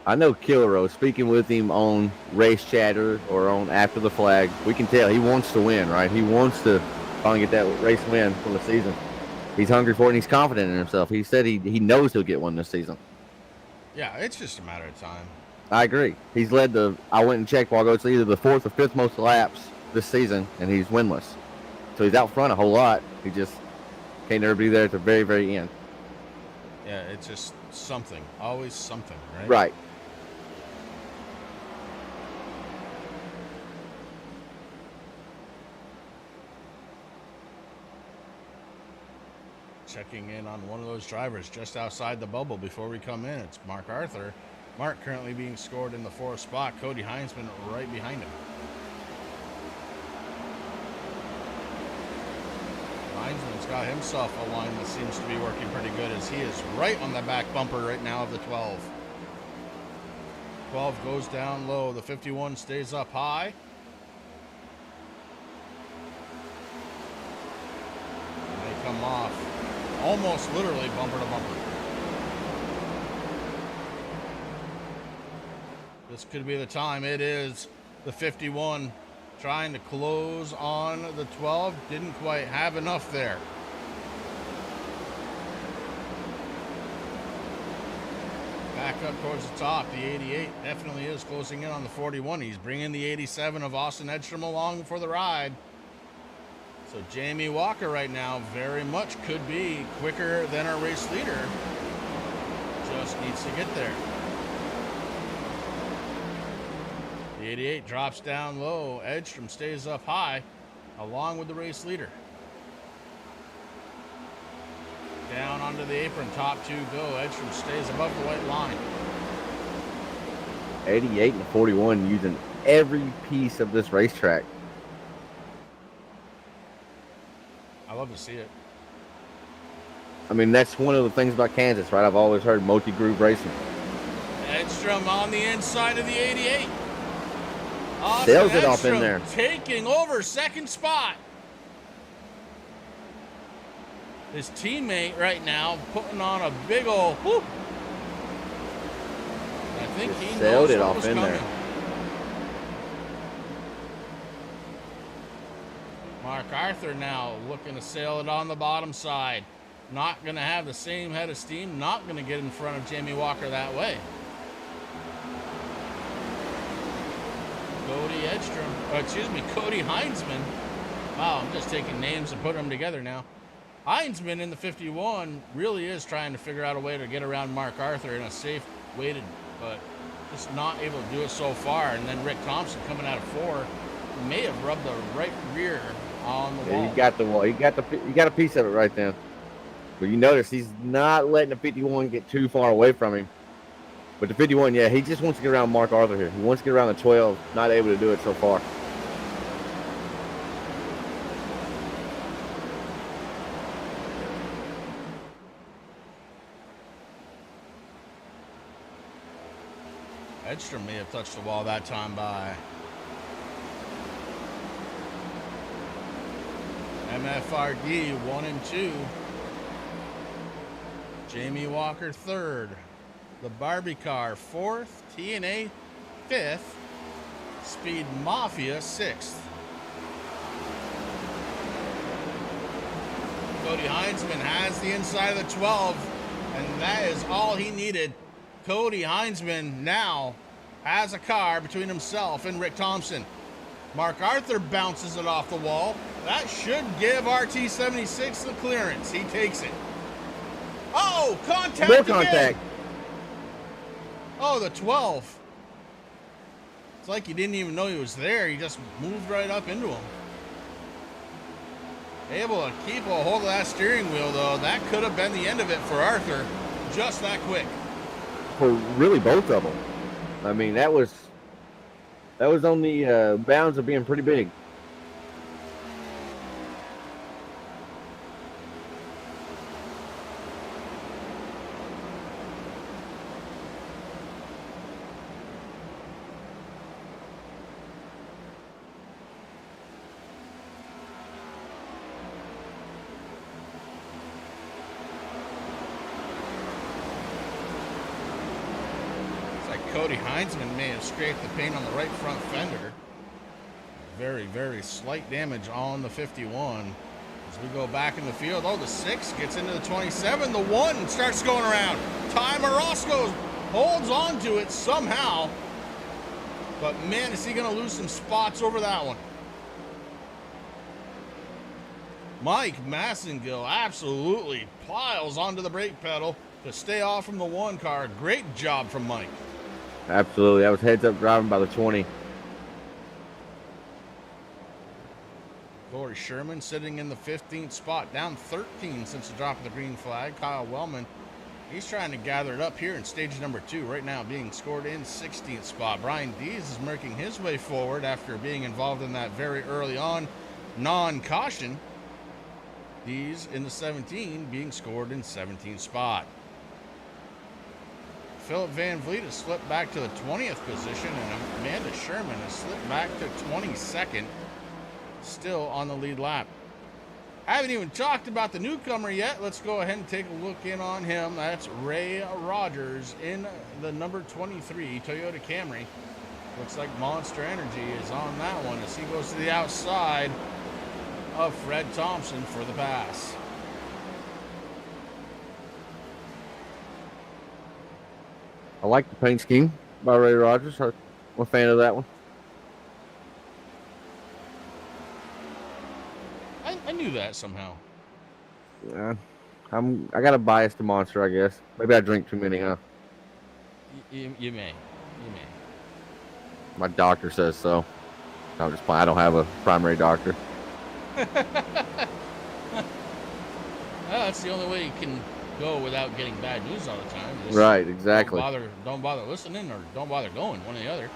I know Kilrow, speaking with him on Race Chatter or on After the Flag, we can tell he wants to win, right? He wants to finally get that race win for the season. He's hungry for it, and he's confident in himself. He said he knows he'll get one this season. Yeah, it's just a matter of time. I agree. He's led I went and checked while ago, it's either the 4th or 5th most laps this season, and he's winless. So he's out front a whole lot. He just can't never be there at the very, very end. Yeah, it's just something. Always something, right? Right. Checking in on one of those drivers just outside the bubble before we come in. It's Mark Arthur. Mark currently being scored in the 4th spot. Cody Heinzman right behind him. Heinzman's got himself a line that seems to be working pretty good as he is right on the back bumper right now of the 12. 12 goes down low. The 51 stays up high. And they come off almost literally bumper to bumper. This could be the time. It is the 51 trying to close on the 12. Didn't quite have enough there. Back up towards the top. The 88 definitely is closing in on the 41. He's bringing the 87 of Austin Edstrom along for the ride. So Jamie Walker right now very much could be quicker than our race leader. Just needs to get there. The 88 drops down low. Edstrom stays up high along with the race leader. Down onto the apron, top 2 go. Edstrom stays above the white line. 88 and 41 using every piece of this racetrack. I love to see it. I mean, that's one of the things about Kansas, right? I've always heard multi-groove racing. Edstrom on the inside of the 88. Sails it off in there. Taking over 2nd spot. His teammate right now putting on a big old whoop. I think Just he sailed knows it what off was in coming. there. Mark Arthur now looking to sail it on the bottom side. Not going to have the same head of steam. Not going to get in front of Jamie Walker that way. Cody Heinzman. Wow, I'm just taking names and putting them together now. Heinzman in the 51 really is trying to figure out a way to get around Mark Arthur in a safe way, but just not able to do it so far. And then Rick Thompson coming out of 4 may have rubbed the right rear on the wall. Yeah, you got the wall. You got a piece of it right there. But you notice he's not letting the 51 get too far away from him. But the 51, yeah, he just wants to get around Mark Arthur here. He wants to get around the 12, not able to do it so far. Edstrom may have touched the wall that time by. MFRD 1 and 2. Jamie Walker 3rd. The Barbie Car 4th. TNA 5th. Speed Mafia 6th. Cody Heinzman has the inside of the 12, and that is all he needed. Cody Heinzman now has a car between himself and Rick Thompson. Mark Arthur bounces it off the wall. That should give RT76 the clearance. He takes it. Oh, contact More again. contact. Oh, the 12. It's like he didn't even know he was there. He just moved right up into him. Able to keep a hold of that steering wheel, though. That could have been the end of it for Arthur. Just that quick. For really both of them. I mean, that was on the bounds of being pretty big. Cody Heinzman may have scraped the paint on the right front fender. Very, very slight damage on the 51. As we go back in the field, oh, the 6 gets into the 27. The 1 starts going around. Ty Morosco holds on to it somehow. But, man, is he going to lose some spots over that one. Mike Massengill absolutely piles onto the brake pedal to stay off from the 1 car. Great job from Mike. Absolutely. That was heads up driving by the 20. Corey Sherman sitting in the 15th spot, down 13 since the drop of the green flag. Kyle Wellman, he's trying to gather it up here in stage number 2, right now being scored in 16th spot. Brian Dees is making his way forward after being involved in that very early on non-caution. Dees in the 17 being scored in 17th spot. Philip Van Vliet has slipped back to the 20th position, and Amanda Sherman has slipped back to 22nd, still on the lead lap. I haven't even talked about the newcomer yet. Let's go ahead and take a look in on him. That's Ray Rogers in the number 23 Toyota Camry. Looks like Monster Energy is on that one as he goes to the outside of Fred Thompson for the pass. I like the paint scheme by Ray Rogers. I'm a fan of that one. I knew that somehow. Yeah, I got a bias to Monster, I guess. Maybe I drink too many, huh? You may. My doctor says so. I'm just playing. I don't have a primary doctor. Well, that's the only way you can go without getting bad news all the time. Just right, exactly. Don't bother listening, or don't bother going, one or the other.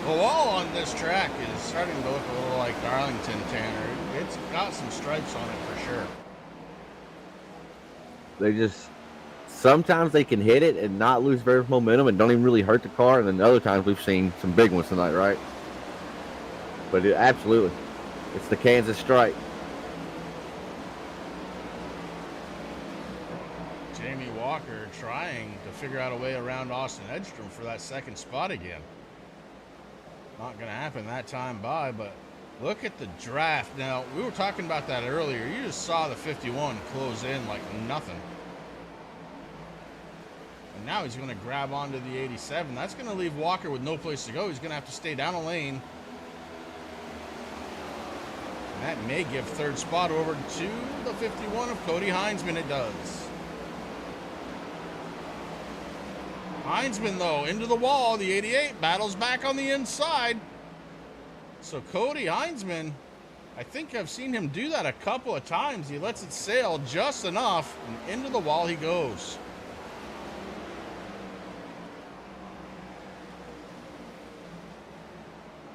The wall on this track is starting to look a little like Darlington, Tanner. It's got some stripes on it for sure. They just, sometimes they can hit it and not lose very much momentum and don't even really hurt the car. And then other times we've seen some big ones tonight, right? But absolutely, it's the Kansas stripe. Jamie Walker trying to figure out a way around Austin Edstrom for that second spot again. Not going to happen that time by, but look at the draft. Now, we were talking about that earlier. You just saw the 51 close in like nothing. And now he's going to grab onto the 87. That's going to leave Walker with no place to go. He's going to have to stay down a lane. And that may give third spot over to the 51 of Cody Heinzman. It does. Heinzman, though, into the wall. The 88 battles back on the inside. So Cody Heinzman I think I've seen him do that a couple of times. He lets it sail just enough, and into the wall he goes.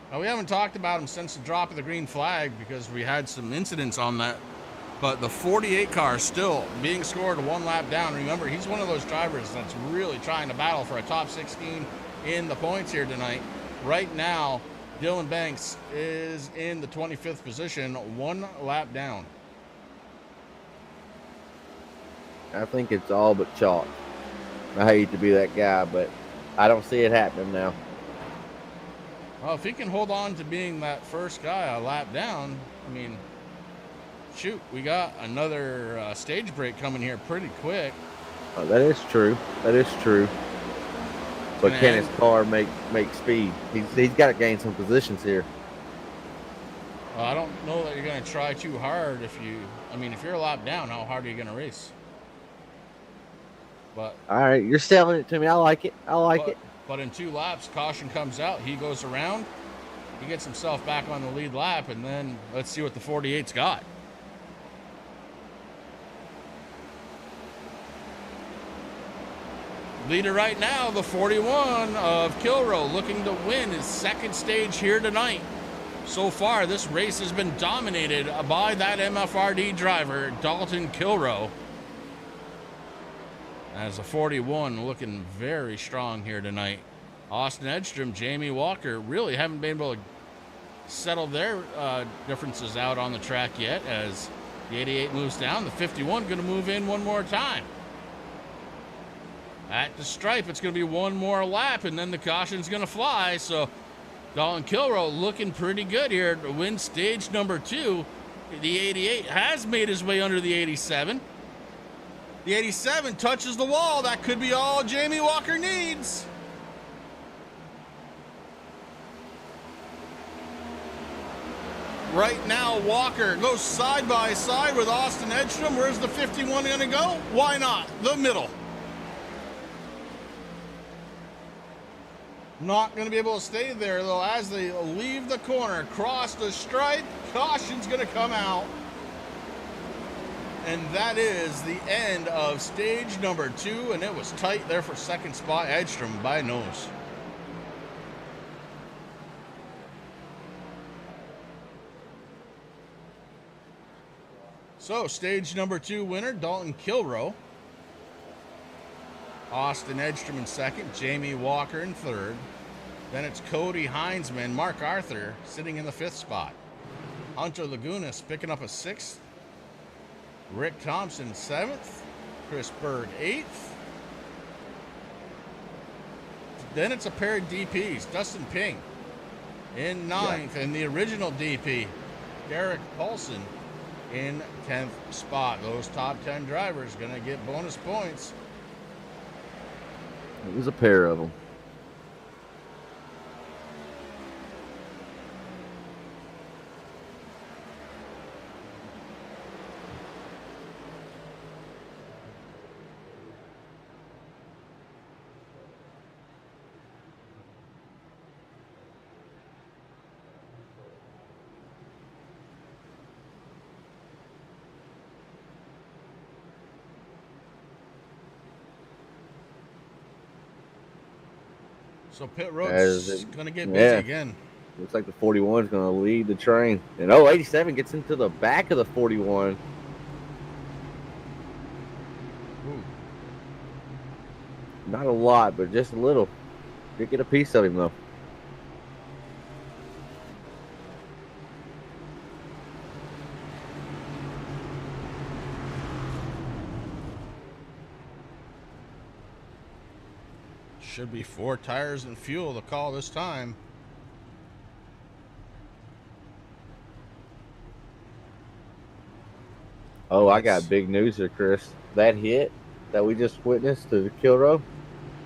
Now, we haven't talked about him since the drop of the green flag because we had some incidents on that. But the 48 car still being scored 1 lap down. Remember, he's one of those drivers that's really trying to battle for a top 16 in the points here tonight. Right now, Dylan Banks is in the 25th position, 1 lap down. I think it's all but chalk. I hate to be that guy, but I don't see it happening now. Well, if he can hold on to being that first guy a lap down, I mean, shoot, we got another stage break coming here pretty quick. Oh, that is true. That is true. But can his car make speed? He's got to gain some positions here. Well, I don't know that you're going to try too hard if you're a lap down, how hard are you going to race? But all right, you're selling it to me. I like it. I like it. But in 2 laps, caution comes out. He goes around. He gets himself back on the lead lap, and then let's see what the 48's got. Leader right now, the 41 of Kilroe, looking to win his 2nd stage here tonight. So far, this race has been dominated by that MFRD driver, Dalton Kilroe. As a 41 looking very strong here tonight. Austin Edstrom, Jamie Walker really haven't been able to settle their differences out on the track yet as the 88 moves down. The 51 going to move in 1 more time. At the stripe, it's going to be 1 more lap, and then the caution's going to fly. So Dalton Kilroe looking pretty good here to win stage number 2. The 88 has made his way under the 87. The 87 touches the wall. That could be all Jamie Walker needs. Right now, Walker goes side by side with Austin Edstrom. Where's the 51 going to go? Why not? The middle. Not going to be able to stay there, though, as they leave the corner, cross the stripe. Caution's going to come out. And that is the end of stage number 2, and it was tight there for 2nd spot. Edstrom by nose. So, stage number 2 winner, Dalton Kilroe. Austin Edstrom in 2nd, Jamie Walker in 3rd. Then it's Cody Heinzman, Mark Arthur sitting in the 5th spot. Hunter Lagunas picking up a 6th. Rick Thompson 7th. Chris Berg 8th. Then it's a pair of DPs. Dustin Ping in 9th. And the original DP, Derek Paulson, in 10th spot. Those top 10 drivers going to get bonus points. It was a pair of them. So pit road's going to get busy again. Looks like the 41 is going to lead the train. And 87 gets into the back of the 41. Ooh. Not a lot, but just a little. Did get a piece of him, though. Should be 4 tires and fuel to call this time. Oh, I got big news here, Chris. That hit that we just witnessed to Kilroe,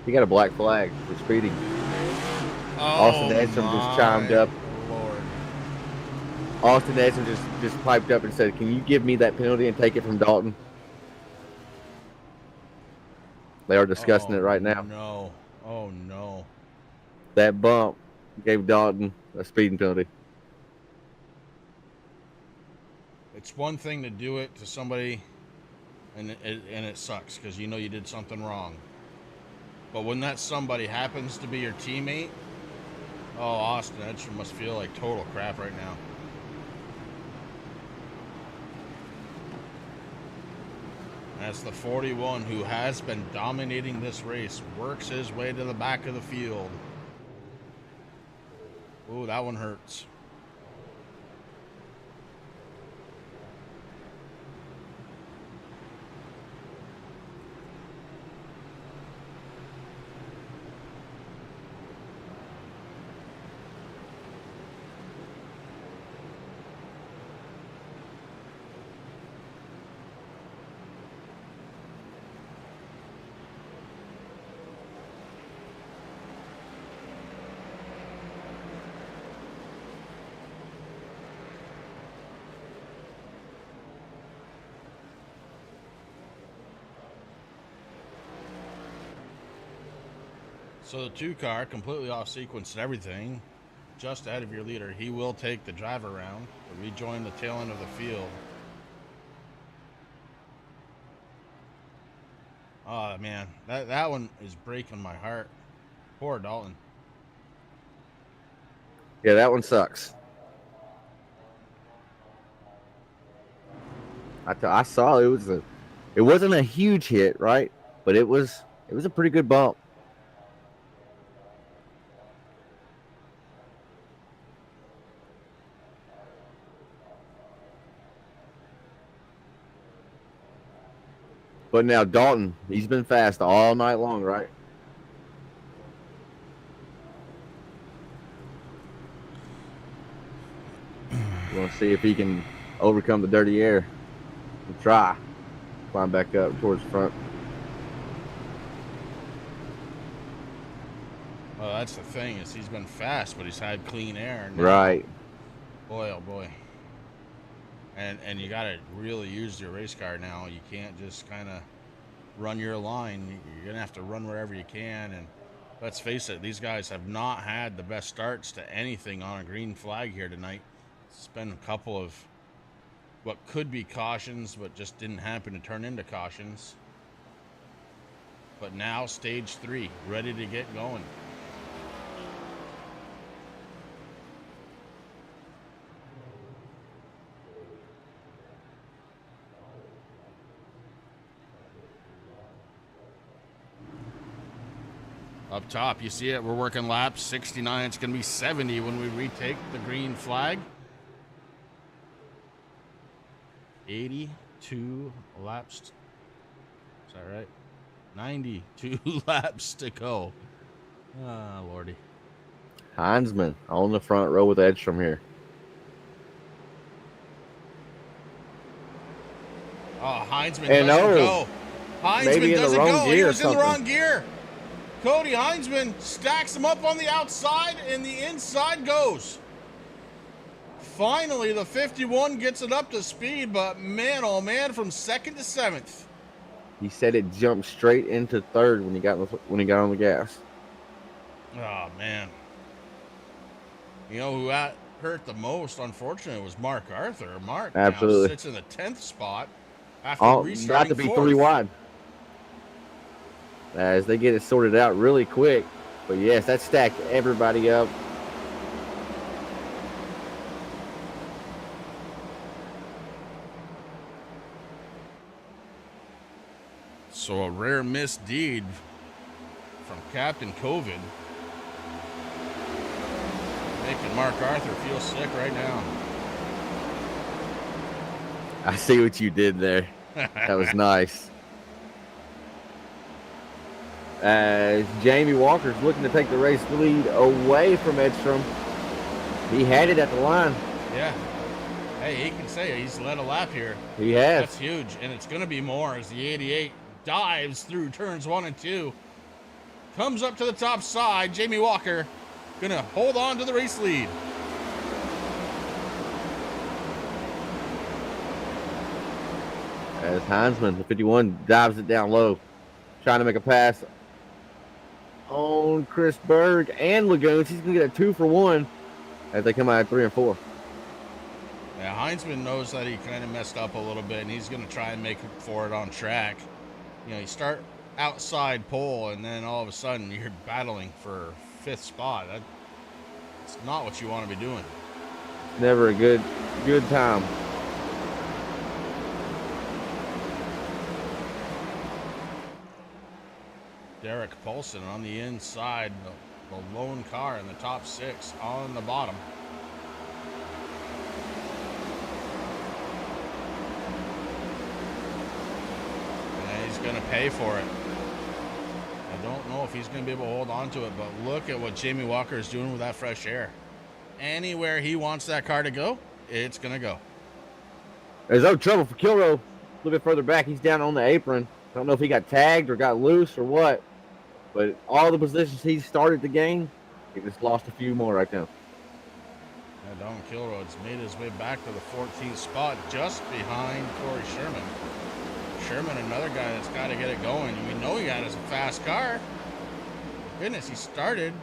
he got a black flag for speeding. Austin Edstrom just chimed up. Lord. Austin Edstrom just piped up and said, "Can you give me that penalty and take it from Dalton?" They are discussing it right now. No. Oh, no. That bump gave Dalton a speeding penalty. It's one thing to do it to somebody, and it sucks because you know you did something wrong. But when that somebody happens to be your teammate, oh, Austin Edstrom must feel like total crap right now. That's the 41 who has been dominating this race, works his way to the back of the field. Ooh, that one hurts. So the 2 car completely off sequence and everything, just ahead of your leader. He will take the drive around to rejoin the tail end of the field. Oh man, that one is breaking my heart. Poor Dalton. Yeah, that one sucks. I saw it wasn't a huge hit, right? But it was a pretty good bump. But now Dalton, he's been fast all night long, right? We want to see if he can overcome the dirty air and climb back up towards the front. Well, that's the thing, is he's been fast, but he's had clean air. Now, right. Boy, oh boy. And you got to really use your race car now. You can't just kind of run your line. You're going to have to run wherever you can. And let's face it, these guys have not had the best starts to anything on a green flag here tonight. It's been a couple of what could be cautions, but just didn't happen to turn into cautions. But now stage 3, ready to get going. Up top, you see it, we're working laps 69. It's going to be 70 when we retake the green flag. 82 laps. Is that right? 92 laps to go. Ah, Lordy. Heinzman on the front row with Edstrom here. Oh, Heinzman doesn't go. Heinzman doesn't go. He was in the wrong gear. Cody Heinzman stacks him up on the outside, and the inside goes. Finally, the 51 gets it up to speed, but man, oh man, from 2nd to 7th. He said it jumped straight into 3rd when he got on the gas. Oh man. You know who got hurt the most, unfortunately, was Mark Arthur. Mark absolutely now sits in the 10th spot after restarting got to be 4th. 3 wide. As they get it sorted out really quick. But yes, that stacked everybody up. So a rare misdeed from Captain COVID, making Mark Arthur feel sick right now. I see what you did there. That was nice. As Jamie Walker's looking to take the race lead away from Edstrom. He had it at the line. Yeah. Hey, he can say he's led a lap here. He has. That's huge, and it's going to be more as the 88 dives through turns 1 and 2. Comes up to the top side. Jamie Walker going to hold on to the race lead. As Heinzman, the 51, dives it down low, trying to make a pass on Chris Berg and Lagoons. He's going to get a 2 for 1 as they come out at 3 and 4. Yeah, Heinzman knows that he kind of messed up a little bit, and he's going to try and make for it on track. You know, you start outside pole, and then all of a sudden you're battling for 5th spot. That's not what you want to be doing. Never a good time. Derek Paulson on the inside, the lone car in the top 6 on the bottom. And he's going to pay for it. I don't know if he's going to be able to hold on to it, but look at what Jamie Walker is doing with that fresh air. Anywhere he wants that car to go, it's going to go. There's no trouble for Kilroe. A little bit further back, he's down on the apron. I don't know if he got tagged or got loose or what, but all the positions he started to gain, he just lost a few more right now. Yeah, Don Kilroe's made his way back to the 14th spot, just behind Corey Sherman. Sherman, another guy that's got to get it going. And we know he got us a fast car. Goodness, he started,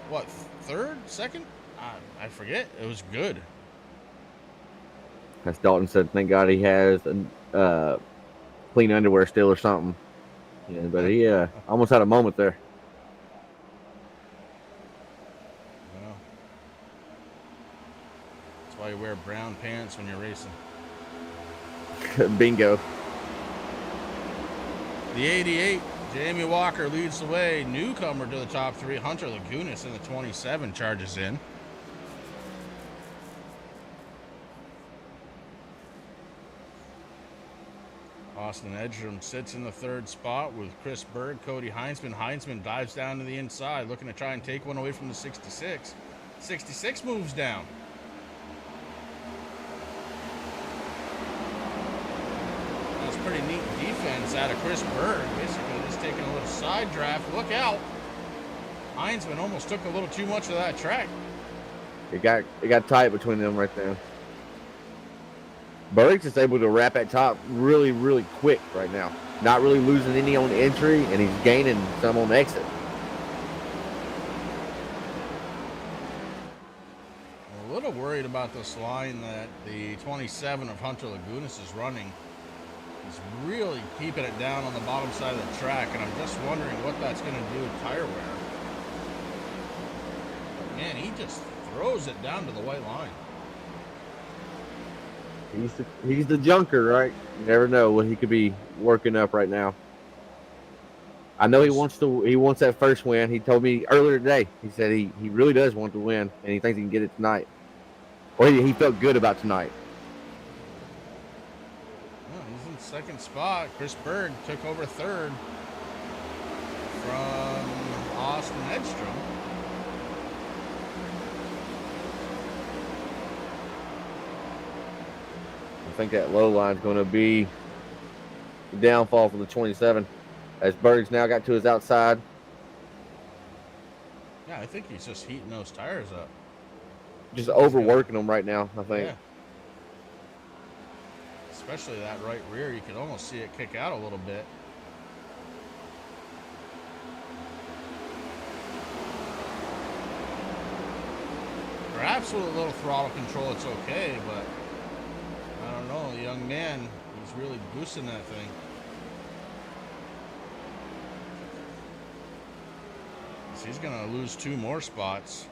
what, 3rd, 2nd? I forget. It was good. As Dalton said, thank God he has clean underwear still or something. Yeah, but he almost had a moment there. Well, that's why you wear brown pants when you're racing. Bingo. The 88, Jamie Walker leads the way. Newcomer to the top 3, Hunter Lagunas in the 27 charges in. Austin Edgrom sits in the 3rd spot with Chris Berg, Cody Heinzman. Heinzman dives down to the inside, looking to try and take one away from the 66. 66 moves down. That's pretty neat defense out of Chris Berg. Basically just taking a little side draft. Look out. Heinzman almost took a little too much of that track. It got tight between them right there. Berg's just able to wrap at top really, really quick right now. Not really losing any on entry, and he's gaining some on exit. I'm a little worried about this line that the 27 of Hunter Lagunas is running. He's really keeping it down on the bottom side of the track, and I'm just wondering what that's going to do with tire wear. But man, he just throws it down to the white line. He's the junker, right? You never know what he could be working up right now. I know he wants that first win. He told me earlier today. He said he really does want to win, and he thinks he can get it tonight. Or he felt good about tonight. Well, he's in 2nd spot. Chris Berg took over 3rd from Austin Edstrom. I think that low line is going to be the downfall for the 27, as Berg's now got to his outside. Yeah, I think he's just heating those tires up. Just overworking them right now, I think. Yeah. Especially that right rear, you can almost see it kick out a little bit. Perhaps with a little throttle control, it's okay, but I don't know. The young man, he's really boosting that thing. So he's going to lose 2 more spots.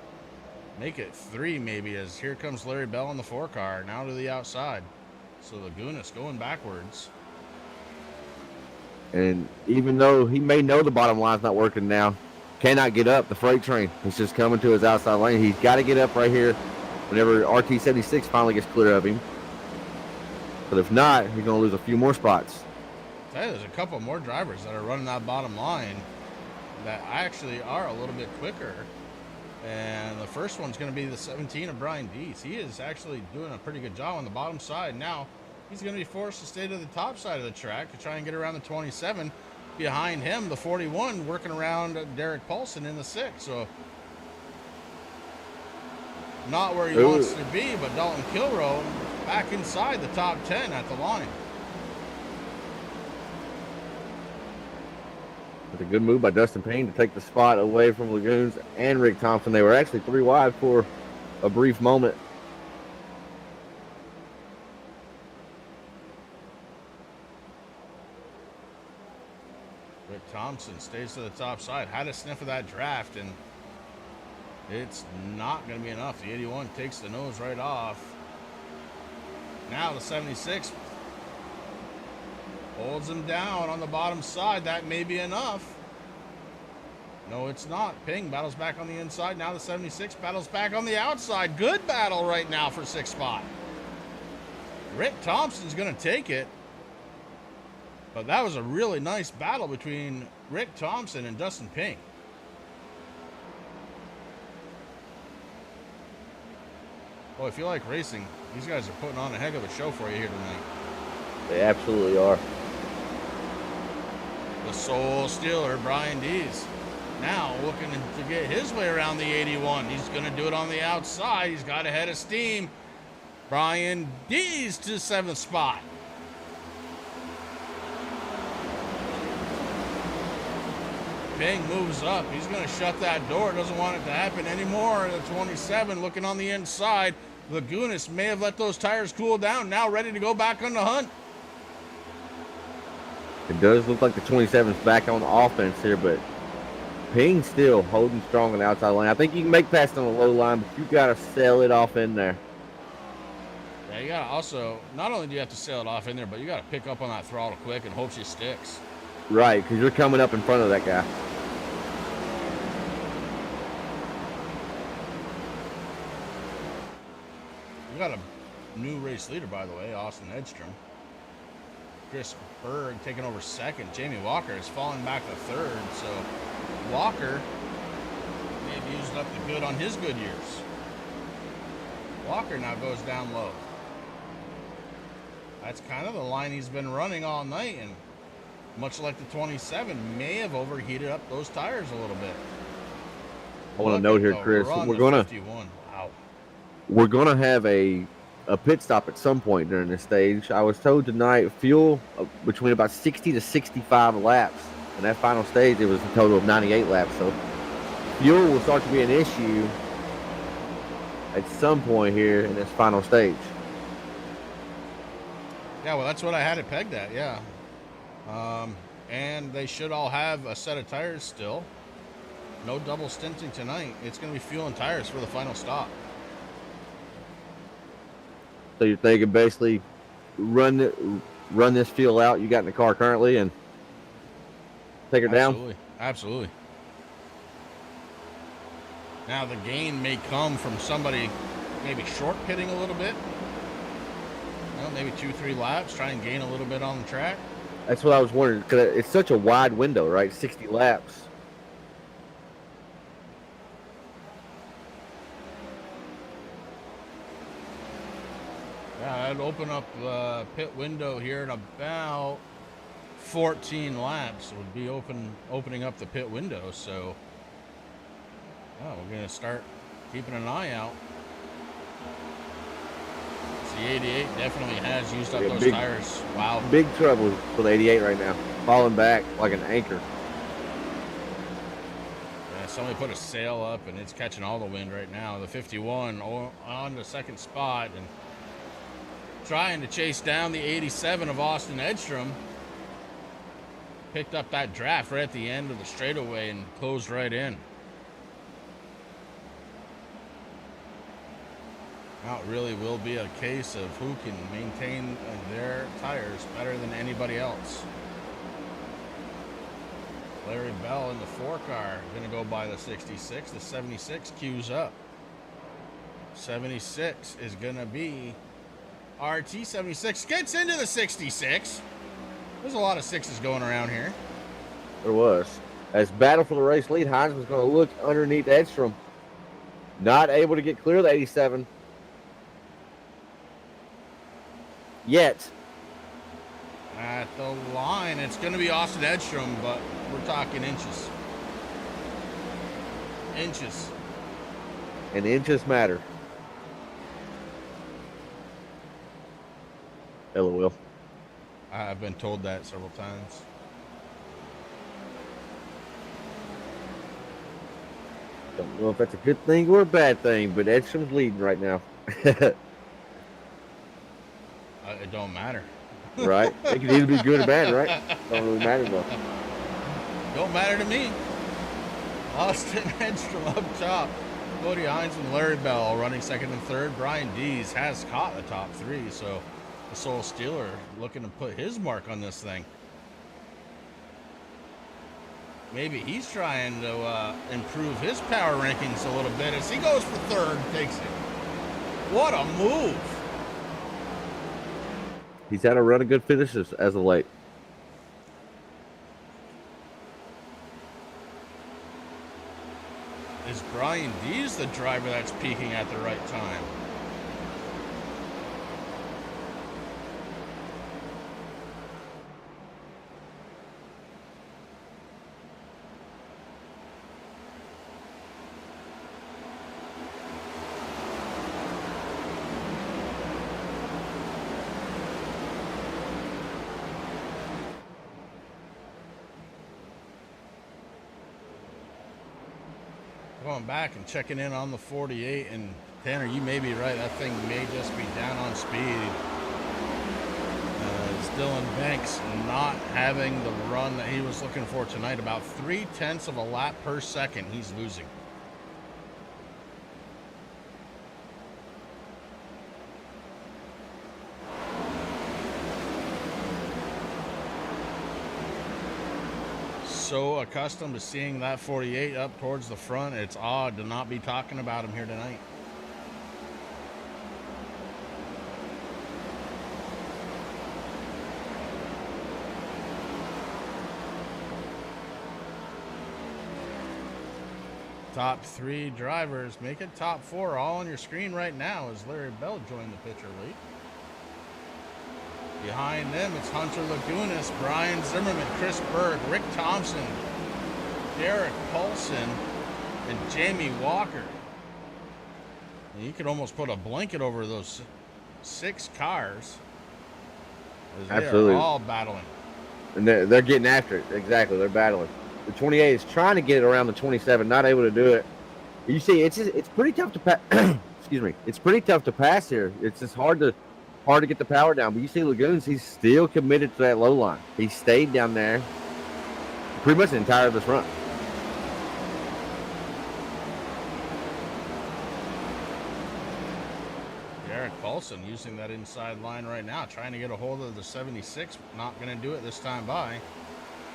Make it 3 maybe, as here comes Larry Bell in the 4 car, now to the outside. So Lagunas going backwards. And even though he may know the bottom line's not working now, cannot get up the freight train. He's just coming to his outside lane. He's got to get up right here whenever RT76 finally gets clear of him. But if not, he's going to lose a few more spots. There's a couple more drivers that are running that bottom line that actually are a little bit quicker. And the first one's going to be the 17 of Brian Dees. He is actually doing a pretty good job on the bottom side. Now, he's going to be forced to stay to the top side of the track to try and get around the 27. Behind him, the 41 working around Derek Paulson in the 6. So, not where he wants to be, but Dalton Kilroe back inside the top 10 at the line. It's a good move by Dustin Payne to take the spot away from Lagoons and Rick Thompson. They were actually 3 wide for a brief moment. Thompson stays to the top side. Had a sniff of that draft, and it's not going to be enough. The 81 takes the nose right off. Now the 76 holds him down on the bottom side. That may be enough. No, it's not. Ping battles back on the inside. Now the 76 battles back on the outside. Good battle right now for 6th spot. Rick Thompson's going to take it. But that was a really nice battle between Rick Thompson and Dustin Ping. Well, if you like racing, these guys are putting on a heck of a show for you here tonight. They absolutely are. The Soul Stealer, Brian Dees, now looking to get his way around the 81. He's going to do it on the outside. He's got a head of steam. Brian Dees to 7th spot. Ping moves up. He's going to shut that door. Doesn't want it to happen anymore. The 27 looking on the inside. Lagunas may have let those tires cool down. Now ready to go back on the hunt. It does look like the 27's back on the offense here, but Ping still holding strong on the outside lane. I think you can make past on the low line, but you got to sell it off in there. Yeah, you got to also, not only do you have to sail it off in there, but you got to pick up on that throttle quick and hope she sticks. Right, because you're coming up in front of that guy. We got a new race leader, by the way, Austin Edstrom. Chris Berg taking over 2nd. Jamie Walker is falling back to 3rd. So Walker may have used up the good on his good years. Walker now goes down low. That's kind of the line he's been running all night, and much like the 27, may have overheated up those tires a little bit. I want to note here, Chris, we're gonna have a pit stop at some point during this stage. I was told tonight fuel between about 60 to 65 laps. In that final stage, it was a total of 98 laps. So fuel will start to be an issue at some point here in this final stage. Yeah, well, that's what I had it pegged at, yeah. And they should all have a set of tires still. No double stinting tonight. It's going to be fuel and tires for the final stop. So you're thinking basically run this fuel out you got in the car currently and take her down? Absolutely. Now the gain may come from somebody maybe short pitting a little bit. You know, maybe 2-3 laps, try and gain a little bit on the track. That's what I was wondering, because it's such a wide window, right? 60 laps. Yeah, I'd open up the pit window here in about 14 laps. Would be opening up the pit window. So, yeah, we're gonna start keeping an eye out. The 88 definitely has used up those tires. Wow. Big trouble for the 88 right now. Falling back like an anchor. Yeah, somebody put a sail up and it's catching all the wind right now. The 51 on the 2nd spot and trying to chase down the 87 of Austin Edstrom. Picked up that draft right at the end of the straightaway and closed right in. Now it really will be a case of who can maintain their tires better than anybody else. Larry Bell in the 4-car going to go by the 66. The 76 queues up. 76 is going to be RT76. Gets into the 66. There's a lot of 6s going around here. There was. As battle for the race lead, Hines was going to look underneath Edstrom. Not able to get clear of the 87. Yet. At the line, it's going to be Austin Edstrom, but we're talking inches. Inches. And inches matter. LOL. I've been told that several times. Don't know if that's a good thing or a bad thing, but Edstrom's leading right now. It don't matter. Right? It could either be good or bad, right? Don't really matter though. Don't matter to me. Austin Edstrom up top. Cody Hines and Larry Bell running second and third. Brian Dees has caught the top three, so the Soul Stealer looking to put his mark on this thing. Maybe he's trying to improve his power rankings a little bit as he goes for third and takes it. What a move. He's had a run of good finishes as of late. Is Brian Dees the driver that's peaking at the right time? Going back and checking in on the 48, and Tanner, you may be right. That thing may just be down on speed. Dylan Banks not having the run that he was looking for tonight. About 0.3 of a lap per second he's losing. So accustomed to seeing that 48 up towards the front, it's odd to not be talking about him here tonight. Top three drivers make it top four all on your screen right now as Larry Bell joined the picture late. Behind them, it's Hunter Lagunas, Brian Zimmerman, Chris Berg, Rick Thompson, Derek Paulson, and Jamie Walker. And you could almost put a blanket over those 6 cars. Absolutely. They're all battling. And they're getting after it. Exactly. They're battling. The 28 is trying to get it around the 27, not able to do it. You see, it's pretty tough to pass. Excuse me. It's pretty tough to pass here. It's just hard to get the power down. But you see Lagoons, he's still committed to that low line. He stayed down there pretty much the entire of this run. Derek Paulson using that inside line right now, trying to get a hold of the 76. Not going to do it this time by.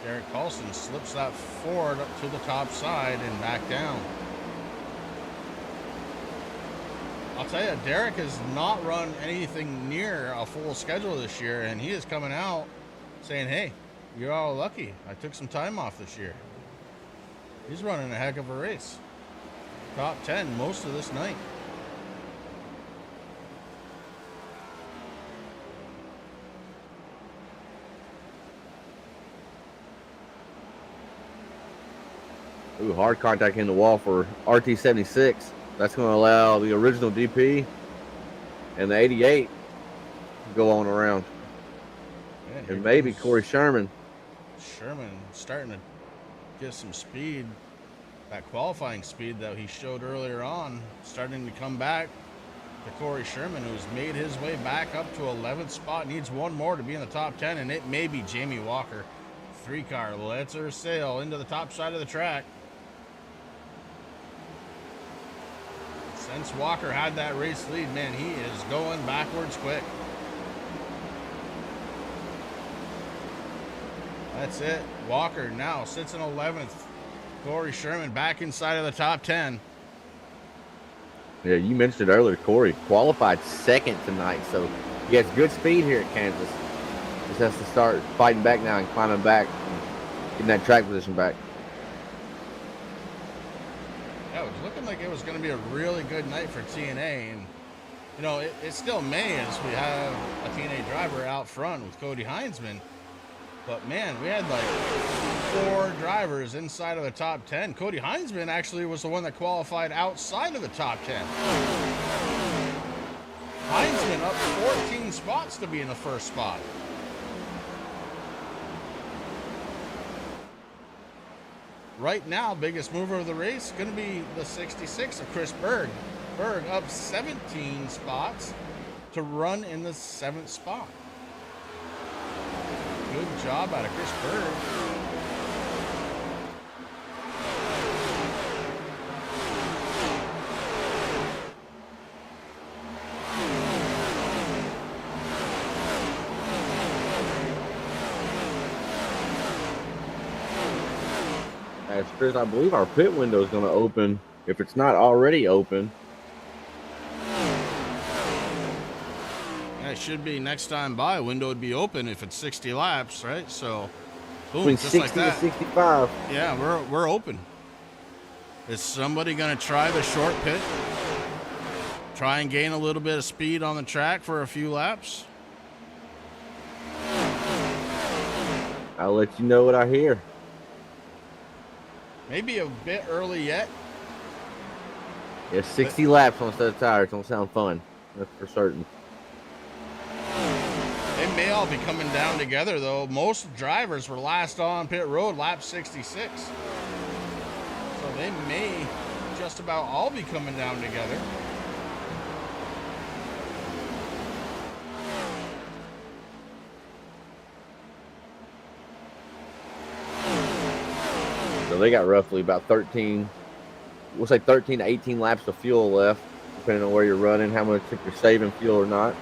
Derek Paulson slips that forward up to the top side and back down. I'll tell you, Derek has not run anything near a full schedule this year, and he is coming out saying, hey, you're all lucky. I took some time off this year. He's running a heck of a race. Top 10 most of this night. Ooh, hard contact in the wall for RT76. That's going to allow the original DP and the 88 to go on around. Yeah, and maybe Corey Sherman. Sherman starting to get some speed. That qualifying speed that he showed earlier on, starting to come back to Corey Sherman, who's made his way back up to 11th spot. Needs one more to be in the top 10, and it may be Jamie Walker. 3-car lets her sail into the top side of the track. Since Walker had that race lead, man, he is going backwards quick. That's it. Walker now sits in 11th. Corey Sherman back inside of the top 10. Yeah, you mentioned it earlier, Corey qualified second tonight, so he has good speed here at Kansas. Just has to start fighting back now and climbing back, and getting that track position back. Yeah, it was looking like it was going to be a really good night for TNA, and you know, it still may, as we have a TNA driver out front with Cody Heinzman. But man, we had like 4 drivers inside of the top 10. Cody Heinzman actually was the one that qualified outside of the top 10. Heinzman up 14 spots to be in the first spot. Right now, biggest mover of the race going to be the 66 of Chris Berg. Berg up 17 spots to run in the 7th spot. Good job out of Chris Berg. As Chris, I believe our pit window is going to open, if it's not already open. Yeah, it should be next time by. Window would be open if it's 60 laps, right? So, boom, Between just 60 like that. and 65. Yeah, we're open. Is somebody going to try the short pit? Try and gain a little bit of speed on the track for a few laps? I'll let you know what I hear. Maybe a bit early yet. Yeah, 60 laps on a set of tires don't sound fun. That's for certain. They may all be coming down together, though. Most drivers were last on pit road, lap 66. So they may just about all be coming down together. So they got roughly about 13, we'll say 13 to 18 laps of fuel left, depending on where you're running, how much, if you're saving fuel or not.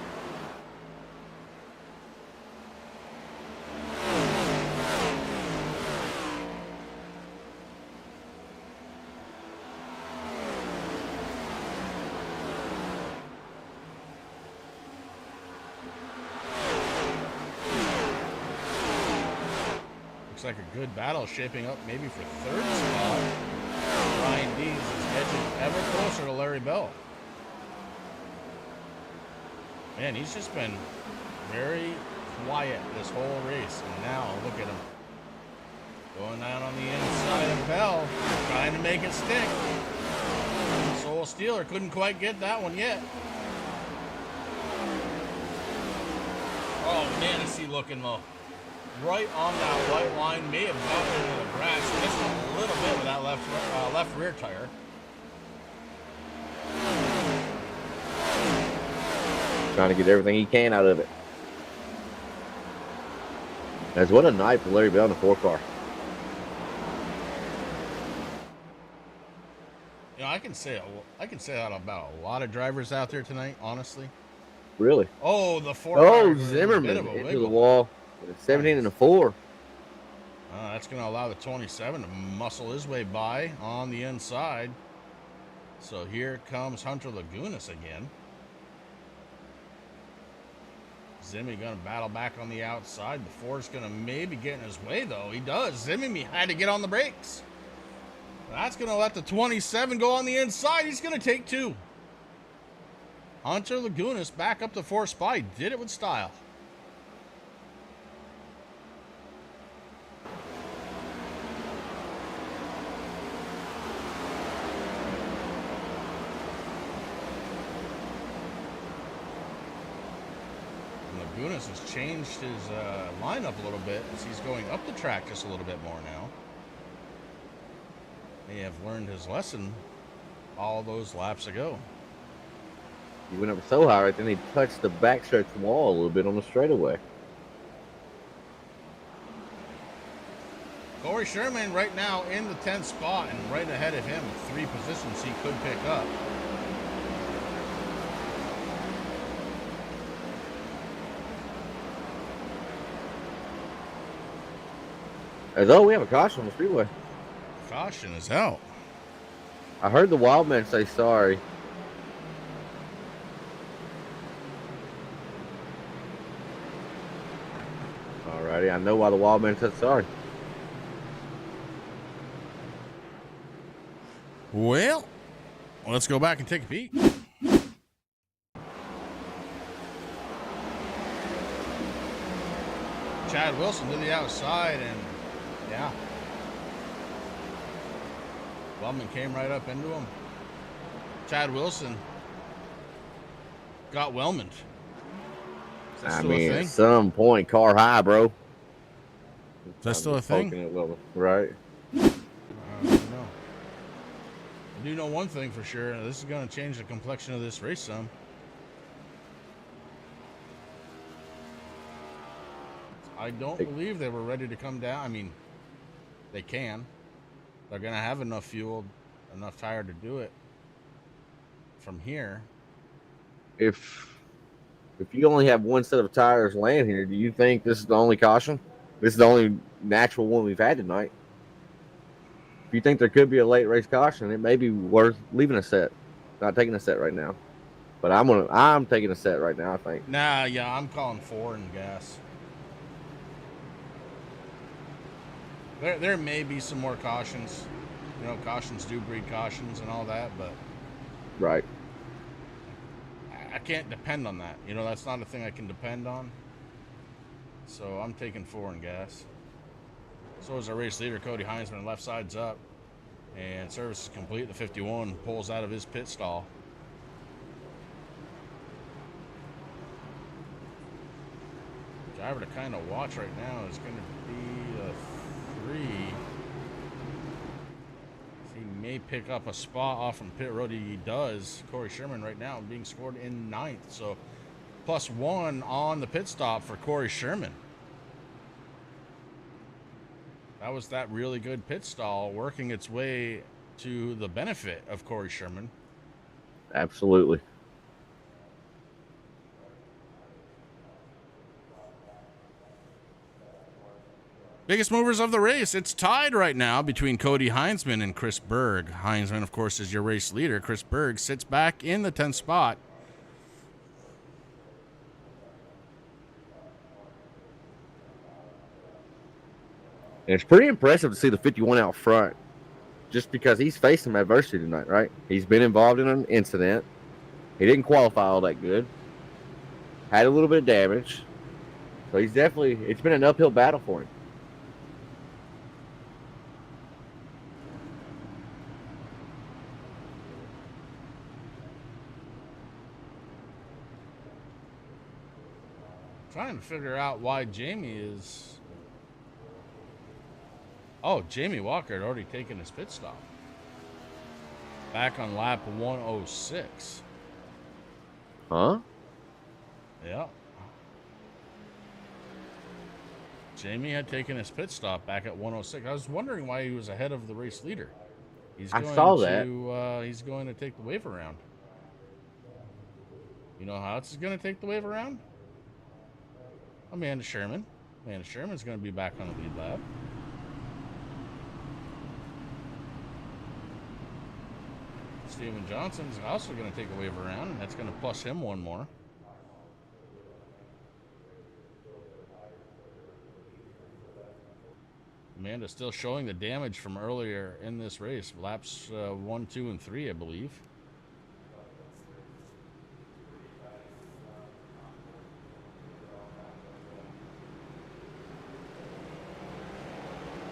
Looks like a good battle shaping up maybe for third spot. Ryan Dees is edging ever closer to Larry Bell. Man, he's just been very quiet this whole race. And now, look at him. Going down on the inside of Bell. Trying to make it stick. Soul Stealer couldn't quite get that one yet. Oh man, is he looking low. Right on that white line, may have gotten into the grass just a little bit with that left rear tire. Trying to get everything he can out of it. As what a night for Larry Bell in the 4 car. You know, I can say that about a lot of drivers out there tonight, honestly. Really? Oh, the 4 Oh, Zimmerman into the wall. 17 and a 4. That's going to allow the 27 to muscle his way by on the inside. So here comes Hunter Lagunas again. Zimmy going to battle back on the outside. The 4's going to maybe get in his way, though. He does. Zimmy had to get on the brakes. That's going to let the 27 go on the inside. He's going to take 2. Hunter Lagunas back up to 4th spot. He did it with style. Lagunas has changed his lineup a little bit as he's going up the track just a little bit more now. May have learned his lesson all those laps ago. He went up so high right then he touched the backstretch wall a little bit on the straightaway. Corey Sherman right now in the 10th spot and right ahead of him with 3 positions he could pick up. As though we have a caution on the speedway. Caution is out. I heard the Wildman say sorry. Alrighty, I know why the Wildman said sorry. Well, let's go back and take a peek. Chad Wilson to the outside, and yeah, Wellman came right up into him. Chad Wilson got Wellman. I mean, at some point, car high, bro. Is that still a thing? Right. I don't know. I do know one thing for sure. This is going to change the complexion of this race some. I don't believe they were ready to come down. I mean, they can. They're going to have enough fuel, enough tire to do it from here. If you only have one set of tires laying here, do you think this is the only caution? This is the only natural one we've had tonight? if you think there could be a late race caution, it may be worth leaving a set, not taking a set right now. But I'm taking a set right now, I think. Nah, yeah, I'm calling 4 and gas. There may be some more cautions. You know, cautions do breed cautions and all that, but Right. I can't depend on that. You know, that's not a thing I can depend on. So I'm taking 4 and gas. So is our race leader, Cody Heinzman. Left side's up. And service is complete. The 51 pulls out of his pit stall. Driver to kind of watch right now is going to be a 3. He may pick up a spot off from pit road. He does. Corey Sherman right now being scored in 9th. So +1 on the pit stop for Corey Sherman. That was that really good pit stall working its way to the benefit of Corey Sherman. Absolutely. Biggest movers of the race. It's tied right now between Cody Heinzman and Chris Berg. Heinzman, of course, is your race leader. Chris Berg sits back in the 10th spot. And it's pretty impressive to see the 51 out front, just because he's faced some adversity tonight, right? He's been involved in an incident. He didn't qualify all that good. Had a little bit of damage. So he's definitely, it's been an uphill battle for him. Trying to figure out why Jamie is... Oh, Jamie Walker had already taken his pit stop. Back on lap 106. Huh? Yeah. Jamie had taken his pit stop back at 106. I was wondering why he was ahead of the race leader. I saw that. He's going to take the wave around. You know how else is going to take the wave around? Amanda Sherman. Amanda Sherman's going to be back on the lead lap. Steven Johnson's also going to take a wave around, and that's going to plus him 1 more. Amanda still showing the damage from earlier in this race. Laps 1, 2, and 3, I believe.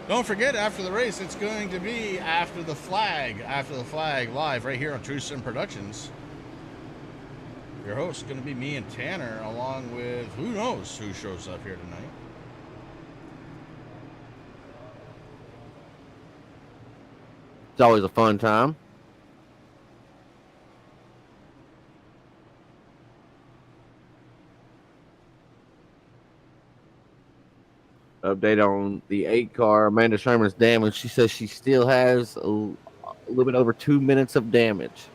Don't forget, after the race, it's going to be After the Flag live right here on True Sim Productions. Your host is going to be me and Tanner, along with who knows who shows up here tonight. It's always a fun time. Update on the 8 car. Amanda Sherman's damage. She says she still has a little bit over 2 minutes of damage.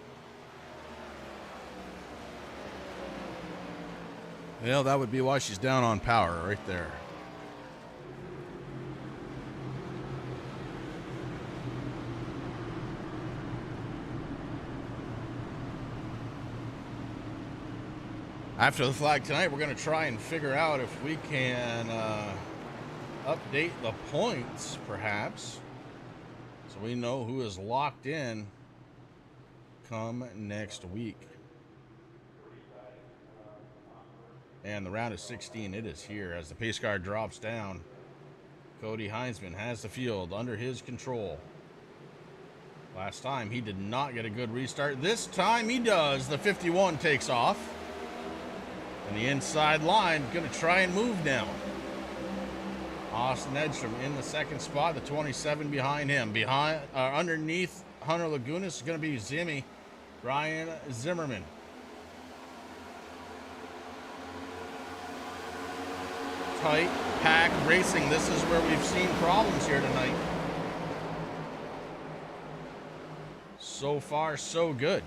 Well, that would be why she's down on power right there. After the flag tonight, we're going to try and figure out if we can update the points, perhaps, so we know who is locked in come next week. And the round of 16, it is here as the pace car drops down. Cody Heinzman has the field under his control. Last time, he did not get a good restart. This time, he does. The 51 takes off. And the inside line, going to try and move now. Austin Edstrom in the 2nd spot, the 27 behind him. Underneath Hunter Lagunas is going to be Zimmy, Ryan Zimmerman. Tight pack racing. This is where we've seen problems here tonight. So far, so good.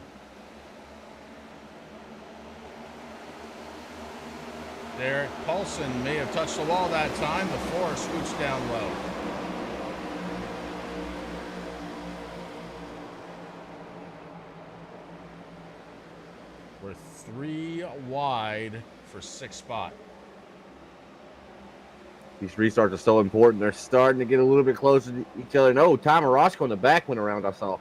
Derek Paulson may have touched the wall that time. The 4 scoots down low. 3 wide for 6th spot. These restarts are so important. They're starting to get a little bit closer to each other. No, Tom Roscoe in the back went around, I saw.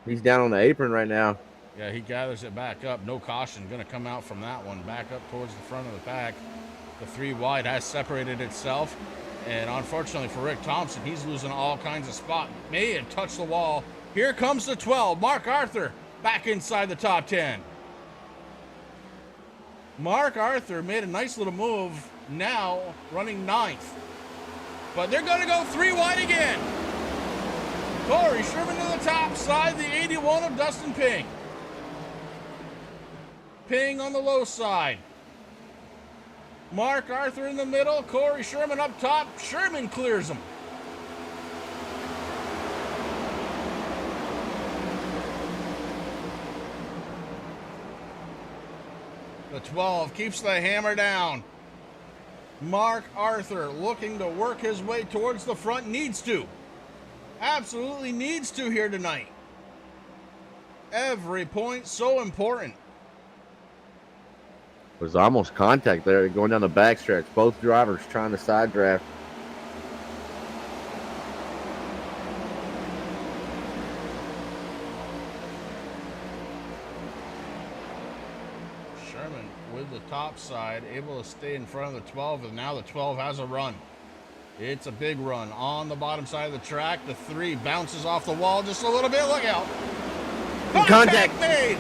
He's down on the apron right now. Yeah, he gathers it back up. No caution. Going to come out from that one. Back up towards the front of the pack. The 3 wide has separated itself. And unfortunately for Rick Thompson, he's losing all kinds of spot. May have touched the wall. Here comes the 12. Mark Arthur back inside the top 10. Mark Arthur made a nice little move. Now running 9th. But they're going to go 3 wide again. Corey Sherman to the top side. The 81 of Dustin Ping. Ping on the low side. Mark Arthur in the middle. Corey Sherman up top. Sherman clears him. The 12 keeps the hammer down. Mark Arthur looking to work his way towards the front. Needs to. Absolutely needs to here tonight. Every point so important. There's almost contact there going down the backstretch. Both drivers trying to side draft. Sherman with the top side, able to stay in front of the 12, and now the 12 has a run. It's a big run on the bottom side of the track. The 3 bounces off the wall just a little bit. Look out. Contact made.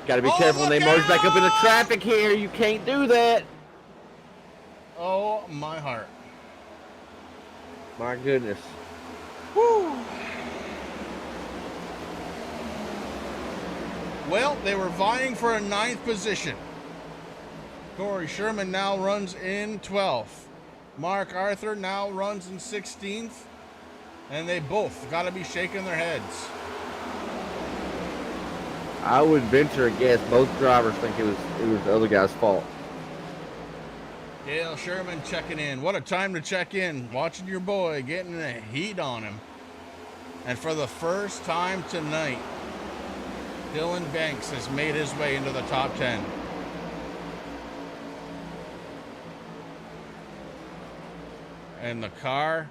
Got to be careful when they merge back up into traffic here. You can't do that. Oh, my heart. My goodness. Woo. Well, they were vying for a 9th position. Corey Sherman now runs in 12th. Mark Arthur now runs in 16th. And they both got to be shaking their heads. I would venture a guess both drivers think it was the other guy's fault. Dale Sherman checking in. What a time to check in. Watching your boy getting the heat on him. And for the first time tonight, Dylan Banks has made his way into the top 10. And the car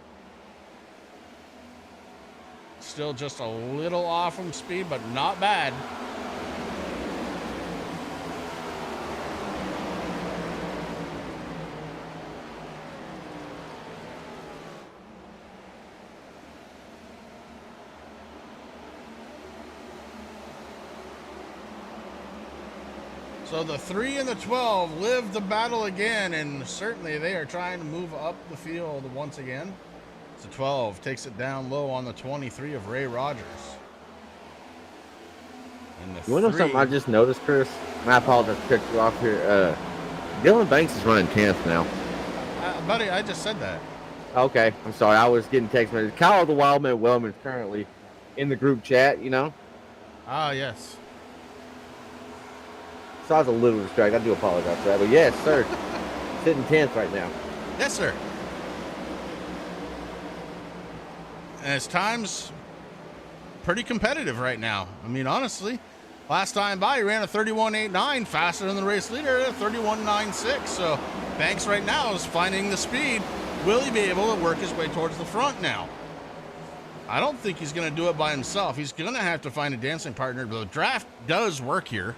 still just a little off from speed, but not bad. So the 3 and the 12 live the battle again, and certainly they are trying to move up the field once again. The 12 takes it down low on the 23 of Ray Rogers. And the you want to know something I just noticed, Chris? And I apologize to cut you off here. Dylan Banks is running 10th now. Buddy, I just said that. Okay, I'm sorry. I was getting text messages. Kyle the Wildman Wellman is currently in the group chat, you know? Ah, yes. So I was a little distracted. I do apologize for that. But yes, sir. Sitting 10th right now. Yes, sir. And it's times pretty competitive right now. I mean, honestly, last time by, he ran a 31.89, faster than the race leader at a 31.96. So Banks right now is finding the speed. Will he be able to work his way towards the front now? I don't think he's going to do it by himself. He's going to have to find a dancing partner. But the draft does work here.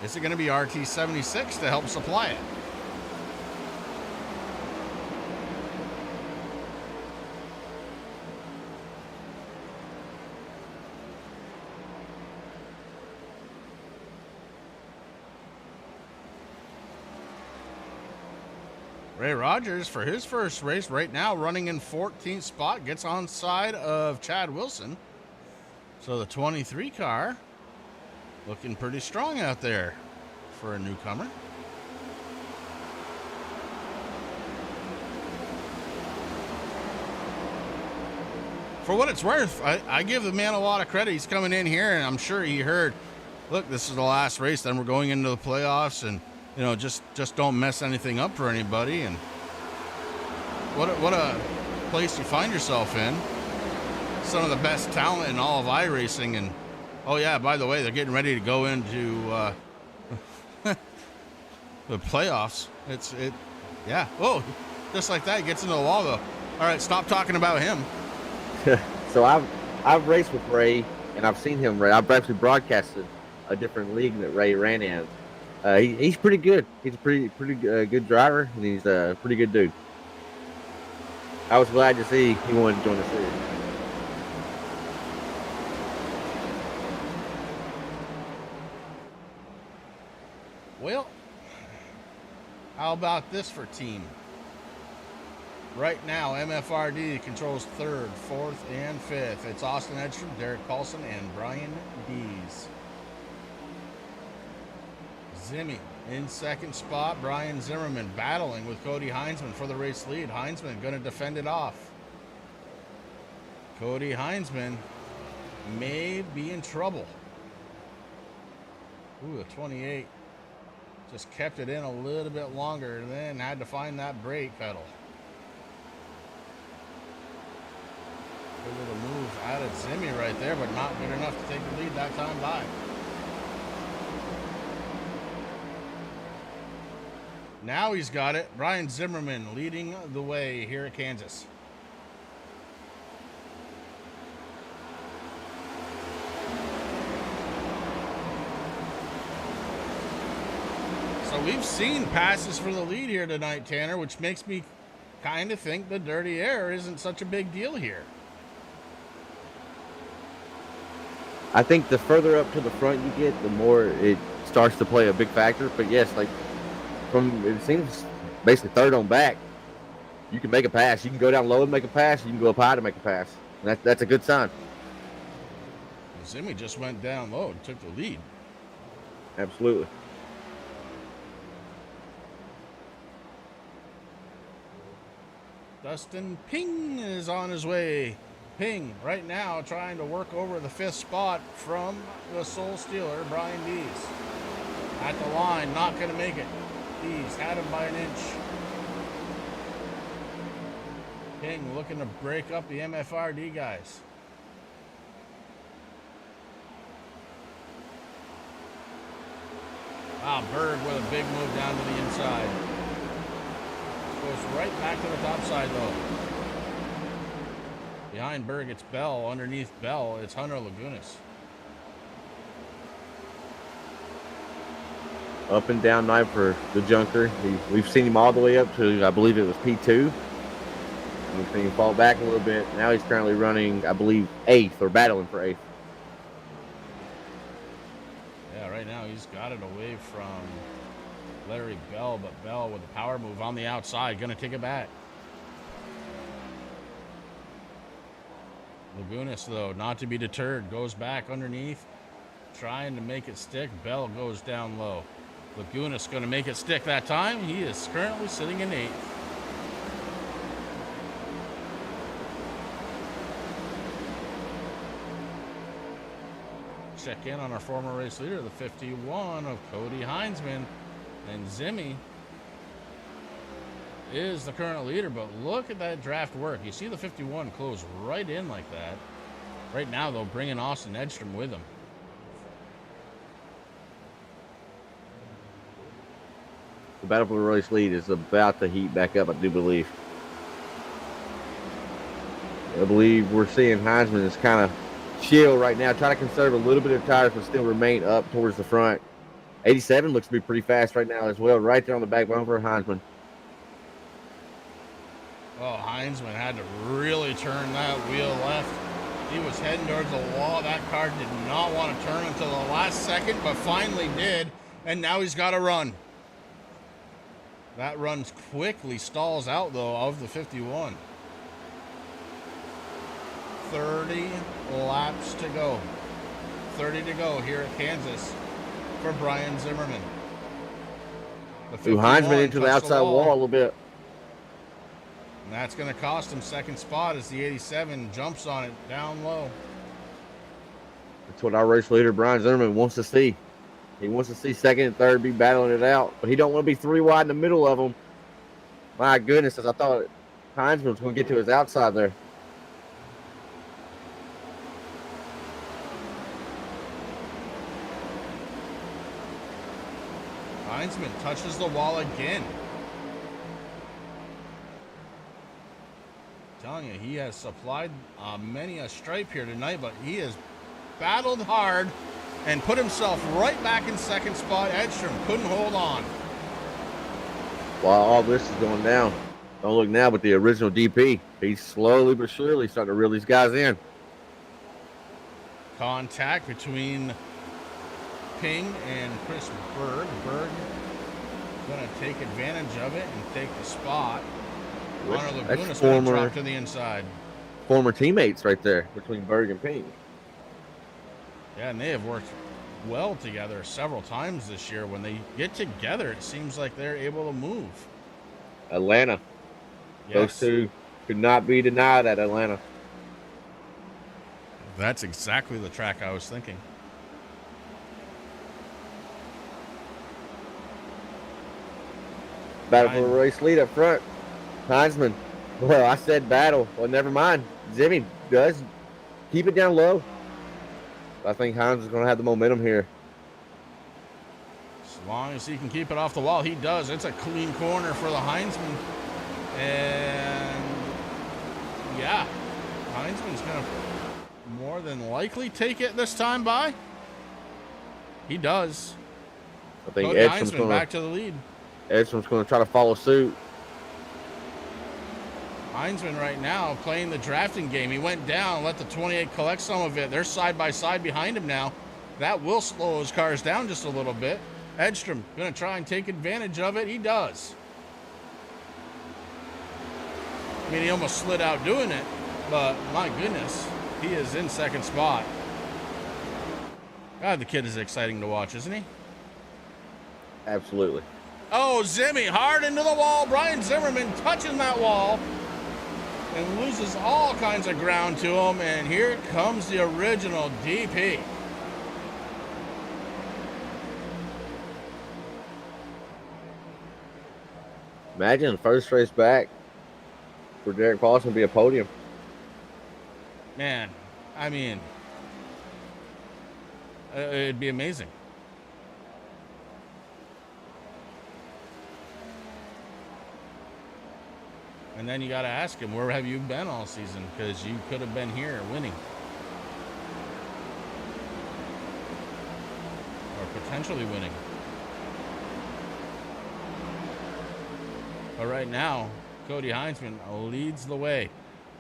Is it going to be RT76 to help supply it? Ray Rogers, for his first race right now, running in 14th spot, gets on side of Chad Wilson. So the 23 car looking pretty strong out there for a newcomer. For what it's worth, I give the man a lot of credit. He's coming in here, and I'm sure he heard, look, this is the last race, then we're going into the playoffs, and you know, just don't mess anything up for anybody. And what a place you find yourself in. some of the best talent in all of iRacing. And oh yeah, by the way, they're getting ready to go into the playoffs. Yeah. Oh, just like that, he gets into the wall though. All right, stop talking about him. So I've raced with Ray, and I've seen him race. I've actually broadcasted a different league that Ray ran in. He's pretty good. He's a pretty good driver, and he's a pretty good dude. I was glad to see he wanted to join the series. Well, how about this for team? Right now, MFRD controls 3rd, 4th, and 5th. It's Austin Edstrom, Derek Paulson, and Brian Dees. Zimmy in 2nd spot. Brian Zimmerman battling with Cody Heinzman for the race lead. Heinzman going to defend it off. Cody Heinzman may be in trouble. Ooh, a 28. Just kept it in a little bit longer and then had to find that brake pedal. Good little move out of Zimmy right there, but not good enough to take the lead that time by. Now he's got it. Brian Zimmerman leading the way here at Kansas. So we've seen passes for the lead here tonight, Tanner, which makes me kind of think the dirty air isn't such a big deal here. I think the further up to the front you get, the more it starts to play a big factor. But yes, like it seems basically 3rd on back, you can make a pass. You can go down low and make a pass. You can go up high to make a pass. And that's a good sign. Zimmy just went down low and took the lead. Absolutely. Dustin Ping is on his way. Ping right now trying to work over the 5th spot from the Soul Stealer, Brian Dees. At the line, not going to make it. Dees had him by an inch. Ping looking to break up the MFRD guys. Wow, Berg with a big move down to the inside. Goes right back to the top side though. Behind Berg, it's Bell. Underneath Bell, it's Hunter Lagunas. Up and down night for the Junker. We've seen him all the way up to, I believe it was P2. We've seen him fall back a little bit. Now he's currently running, I believe, 8th or battling for 8th. Yeah, right now he's got it away from Larry Bell, but Bell with a power move on the outside, gonna take it back. Lagunas, though, not to be deterred, goes back underneath, trying to make it stick. Bell goes down low. Lagunas going to make it stick that time. He is currently sitting in 8th. Check in on our former race leader, the 51 of Cody Heinzman. And Zimmy is the current leader, but look at that draft work. You see the 51 close right in like that. Right now, though, bringing Austin Edstrom with him. The battle for the race lead is about to heat back up, I do believe. I believe we're seeing Heinzman is kind of chill right now, trying to conserve a little bit of tires, but still remain up towards the front. 87 looks to be pretty fast right now as well, right there on the back bumper, Heinzman. Oh, Heinzman had to really turn that wheel left. He was heading towards the wall. That car did not want to turn until the last second, but finally did, and now he's got to run. That runs quickly, stalls out, though, of the 51. 30 laps to go. 30 to go here at Kansas for Brian Zimmerman. Threw Heinzman into the outside wall a little bit. And that's going to cost him 2nd spot as the 87 jumps on it down low. That's what our race leader, Brian Zimmerman, wants to see. He wants to see 2nd and 3rd be battling it out, but he don't want to be 3 wide in the middle of them. My goodness, as I thought Heinzman was going to get to his outside there. Heinzman touches the wall again. Telling you, he has supplied many a stripe here tonight, but he has battled hard and put himself right back in second spot. Edstrom couldn't hold on. While all this is going down, don't look now, but the original DP, he's slowly but surely starting to reel these guys in. Contact between Ping and Chris Berg. Berg going to take advantage of it and take the spot. Connor Laguna's going to drop to the inside. Former teammates right there between Berg and Ping. Yeah, and they have worked well together several times this year. When they get together, it seems like they're able to move. Atlanta. Yes. Those two could not be denied at Atlanta. That's exactly the track I was thinking. Battle for the race lead up front. Heinzman. Well, I said battle. Well, never mind. Zimmy does keep it down low. I think Heinz is going to have the momentum here. As long as he can keep it off the wall, he does. It's a clean corner for the Heinzman. And yeah, Heinzman's going to more than likely take it this time by. He does. I think Cody Edstrom's Heinzman back to the lead. Edstrom's going to try to follow suit. Heinzman right now playing the drafting game. He went down, let the 28 collect some of it. They're side by side behind him now. That will slow his cars down just a little bit. Edstrom going to try and take advantage of it. He does. I mean, he almost slid out doing it, but my goodness, he is in second spot. God, the kid is exciting to watch, isn't he? Absolutely. Oh, Zimmy hard into the wall. Brian Zimmerman touching that wall and loses all kinds of ground to him. And here comes the original DP. Imagine the first race back for Derek Paulson to be a podium. Man, I mean, it'd be amazing. And then you got to ask him, where have you been all season? Because you could have been here winning. Or potentially winning. But right now, Cody Heinzman leads the way.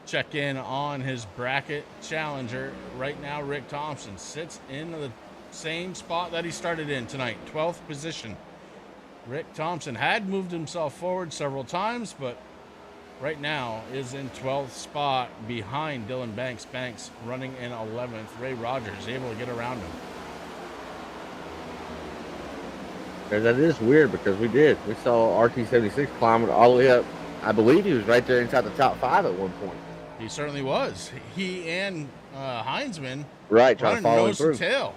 Check in on his bracket challenger. Right now, Rick Thompson sits in the same spot that he started in tonight, 12th position. Rick Thompson had moved himself forward several times, but right now is in 12th spot behind Dylan Banks. Banks running in 11th. Ray Rogers able to get around him. That is weird because we saw RT76 climbing all the way up. I believe he was right there inside the top 5 at one point. He certainly was. He and Heinzman right, trying to follow nose through. and tail.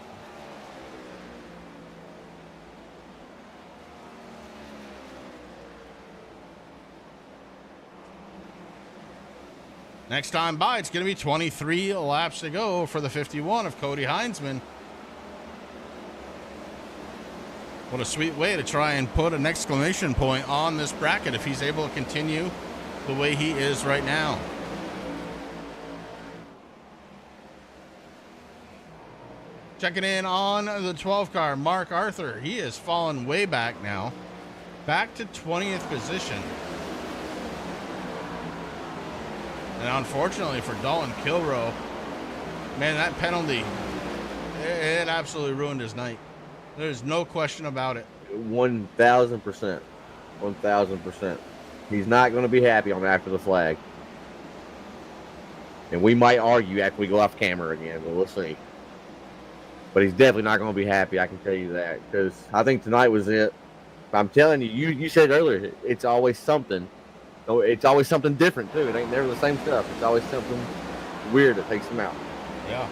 Next time by, it's going to be 23 laps to go for the 51 of Cody Heinzman. What a sweet way to try and put an exclamation point on this bracket if he's able to continue the way he is right now. Checking in on the 12 car, Mark Arthur. He has fallen way back now. Back to 20th position. And unfortunately for Dalton Kilroe, man, that penalty, it absolutely ruined his night. There's no question about it. 1,000%. 1,000%. He's not going to be happy on after the flag. And we might argue after we go off camera again, but we'll see. But he's definitely not going to be happy, I can tell you that. Because I think tonight was it. I'm telling you, you said earlier, it's always something. It's always something different, too. It ain't never the same stuff. It's always something weird that takes him out. Yeah.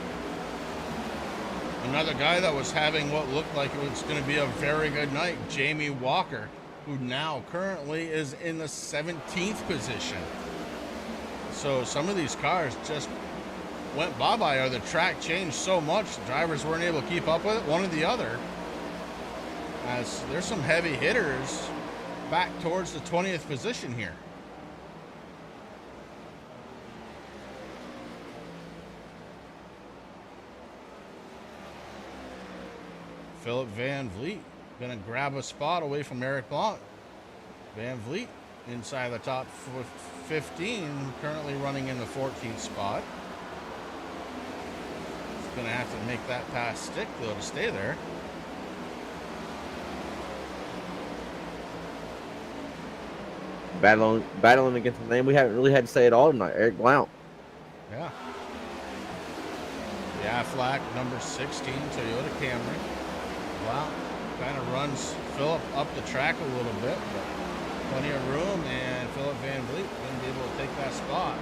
Another guy that was having what looked like it was going to be a very good night, Jamie Walker, who now currently is in the 17th position. So some of these cars just went bye-bye, or the track changed so much, the drivers weren't able to keep up with it, one or the other. as there's some heavy hitters back towards the 20th position here. Philip Van Vliet gonna grab a spot away from Eric Blanc. Van Vliet inside the top 15, currently running in the 14th spot. He's gonna have to make that pass stick though to stay there. Battling against the name we haven't really had to say it all tonight, Eric Blount. Yeah. The Aflac number 16 Toyota Camry. Blount kind of runs Philip up the track a little bit, but plenty of room, and Philip Van Vliet going to be able to take that spot.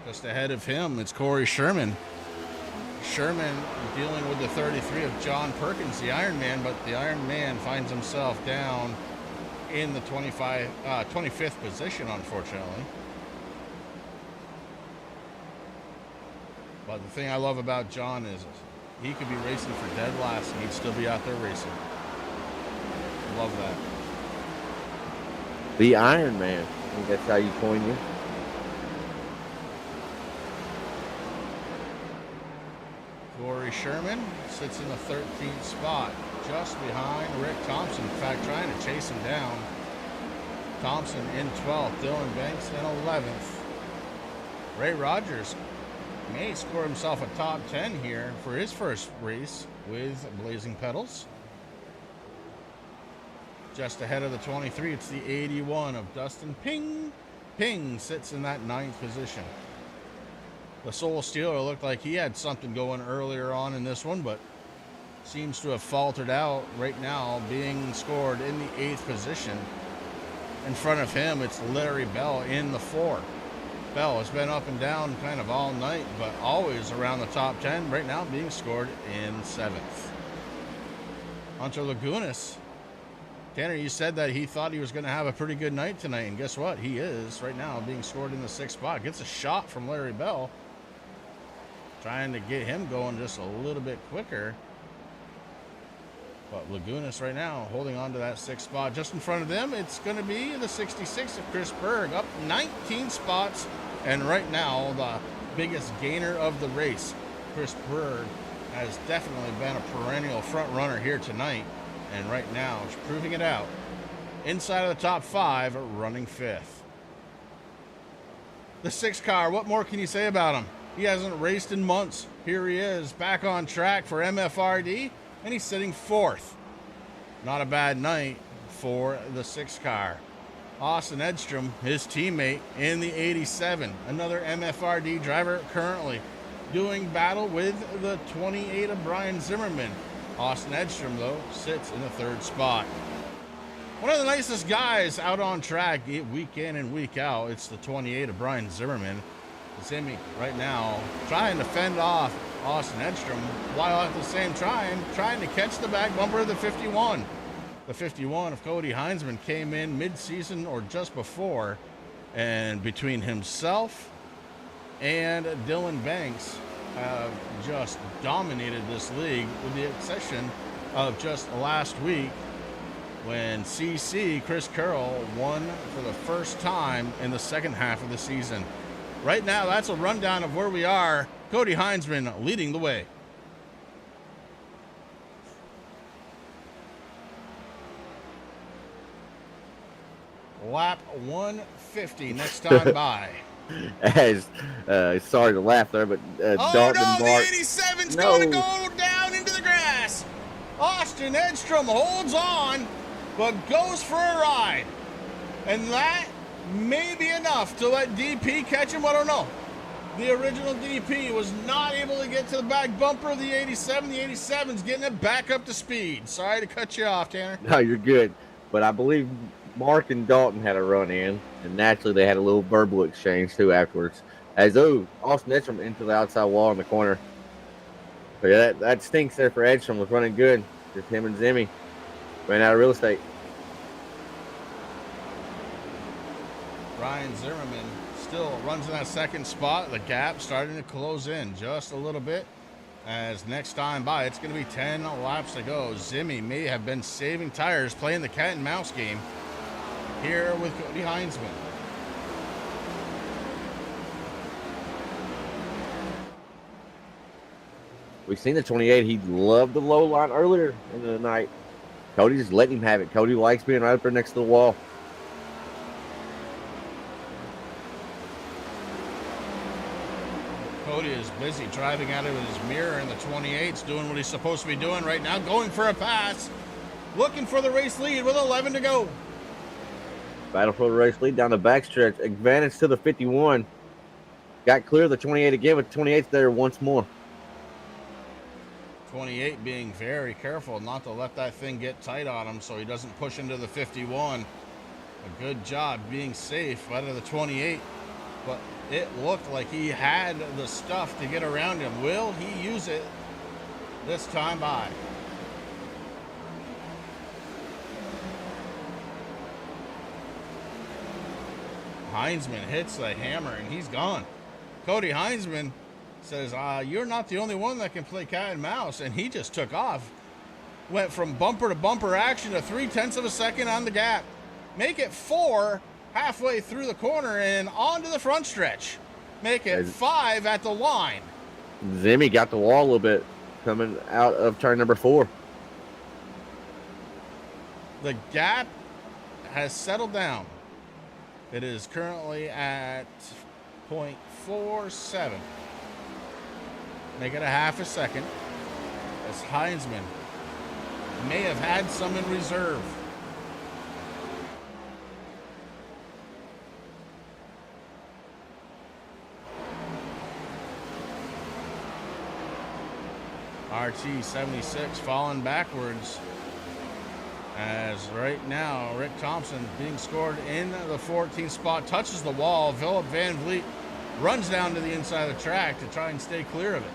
Just ahead of him, it's Corey Sherman. Sherman dealing with the 33 of John Perkins, the Ironman, but the Ironman finds himself down in the 25th position, unfortunately. But the thing I love about John is he could be racing for dead last and he'd still be out there racing. Love that. The Iron Man. I think that's how you coin you. Corey Sherman sits in the 13th spot, just behind Rick Thompson. In fact, trying to chase him down. Thompson in 12th, Dylan Banks in 11th. Ray Rogers may score himself a top 10 here for his first race with Blazing Pedals. Just ahead of the 23, it's the 81 of Dustin Ping. Ping sits in that 9th position. The Soul Stealer looked like he had something going earlier on in this one, but seems to have faltered out right now, being scored in the 8th position. In front of him, it's Larry Bell in the 4. Bell has been up and down kind of all night, but always around the top 10. Right now being scored in 7th. Hunter Lagunas. Tanner, you said that he thought he was going to have a pretty good night tonight, and guess what? He is right now being scored in the 6th spot. Gets a shot from Larry Bell. Trying to get him going just a little bit quicker. But Lagunas right now holding on to that 6th spot. Just in front of them, it's going to be the 66 of Chris Berg, up 19 spots. And right now, the biggest gainer of the race, Chris Berg, has definitely been a perennial front runner here tonight. And right now, he's proving it out. Inside of the top 5, running 5th. The 6th car, what more can you say about him? He hasn't raced in months. Here he is, back on track for MFRD. And he's sitting 4th. Not a bad night for the 6th car. Austin Edstrom, his teammate in the 87. Another MFRD driver currently doing battle with the 28 of Brian Zimmerman. Austin Edstrom, though, sits in the 3rd spot. One of the nicest guys out on track week in and week out. It's the 28 of Brian Zimmerman. Zimmy right now trying to fend off Austin Edstrom, while at the same time trying to catch the back bumper of the 51. The 51 of Cody Heinzman came in mid-season or just before, and between himself and Dylan Banks have just dominated this league, with the exception of just last week when CC Chris Carroll won for the first time in the second half of the season. Right now, that's a rundown of where we are. Cody Heinzman leading the way. Lap 150 next time by. As sorry to laugh there, but Dalton no, Mark, the 87's going to go down into the grass. Austin Edstrom holds on, but goes for a ride. And that may be enough to let DP catch him. I don't know. The original DP was not able to get to the back bumper of the 87. The 87's getting it back up to speed. Sorry to cut you off, Tanner. No, you're good. But I believe Mark and Dalton had a run in, and naturally they had a little verbal exchange too afterwards. As Austin Edstrom into the outside wall in the corner. But yeah, that stinks there for Edstrom. Was running good. Just him and Zimmy ran out of real estate. Brian Zimmerman still runs in that 2nd spot. The gap starting to close in just a little bit. As next time by, it's going to be 10 laps to go. Zimmy may have been saving tires, playing the cat and mouse game here with Cody Heinzman. We've seen the 28. He loved the low line earlier in the night. Cody just letting him have it. Cody likes being right up there next to the wall. Cody is busy driving out of his mirror in the 28s, doing what he's supposed to be doing right now, going for a pass, looking for the race lead with 11 to go. Battle for the race lead down the backstretch. Advantage to the 51. Got clear of the 28 again, with 28 there once more. 28 being very careful not to let that thing get tight on him so he doesn't push into the 51. A good job being safe out of the 28, but it looked like he had the stuff to get around him. Will he use it this time by? Heinzman hits the hammer and he's gone. Cody Heinzman says, you're not the only one that can play cat and mouse, and he just took off. Went from bumper to bumper action to 0.3 of a second on the gap. Make it 4 halfway through the corner and onto the front stretch. Make it 5 at the line. Zimmy got the wall a little bit coming out of turn number 4. The gap has settled down. It is currently at 0.47. Make it a half a second, as Heinzman may have had some in reserve. RT76 falling backwards, as right now Rick Thompson being scored in the 14th spot, touches the wall. Philip Van Vliet runs down to the inside of the track to try and stay clear of it.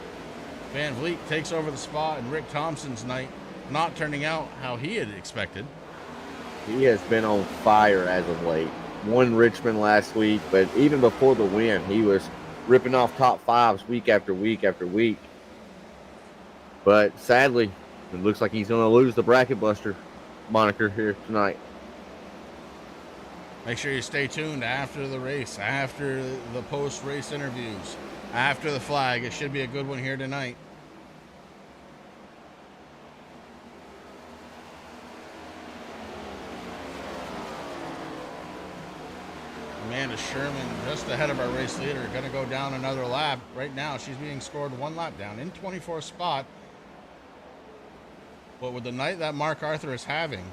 Van Vliet takes over the spot, and Rick Thompson's night not turning out how he had expected. He has been on fire as of late. Won Richmond last week, but even before the win, he was ripping off top fives week after week after week. But sadly, it looks like he's going to lose the Bracket Buster moniker here tonight. Make sure you stay tuned after the race, after the post-race interviews, after the flag. It should be a good one here tonight. Amanda Sherman just ahead of our race leader, going to go down another lap. Right now, she's being scored 1 lap down in 24th spot. But with the night that Mark Arthur is having,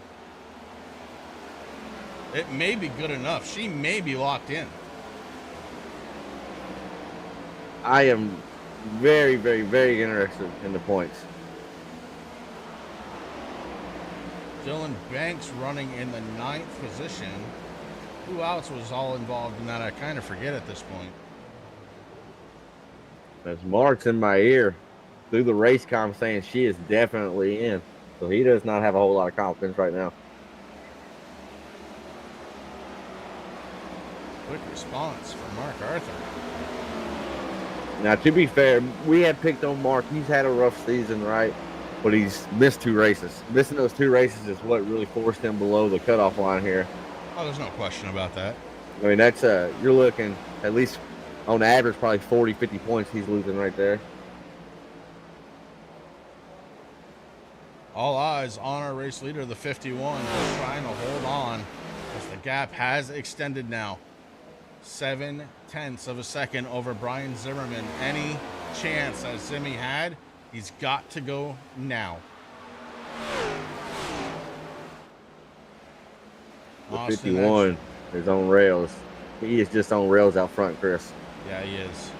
it may be good enough. She may be locked in. I am very, very, very interested in the points. Dylan Banks running in the 9th position. Who else was all involved in that? I kind of forget at this point. As Mark's in my ear through the race com saying she is definitely in. So he does not have a whole lot of confidence right now. Quick response from Mark Arthur. Now, to be fair, we had picked on Mark. He's had a rough season, right? But he's missed 2 races. Missing those 2 races is what really forced him below the cutoff line here. Oh, there's no question about that. I mean, that's you're looking at least on average probably 40, 50 points he's losing right there. All eyes on our race leader, the 51, just trying to hold on as the gap has extended now. 0.7 of a second over Brian Zimmerman. Any chance that Zimmy had, he's got to go now. The 51 is on rails. He is just on rails out front, Chris. Yeah, he is.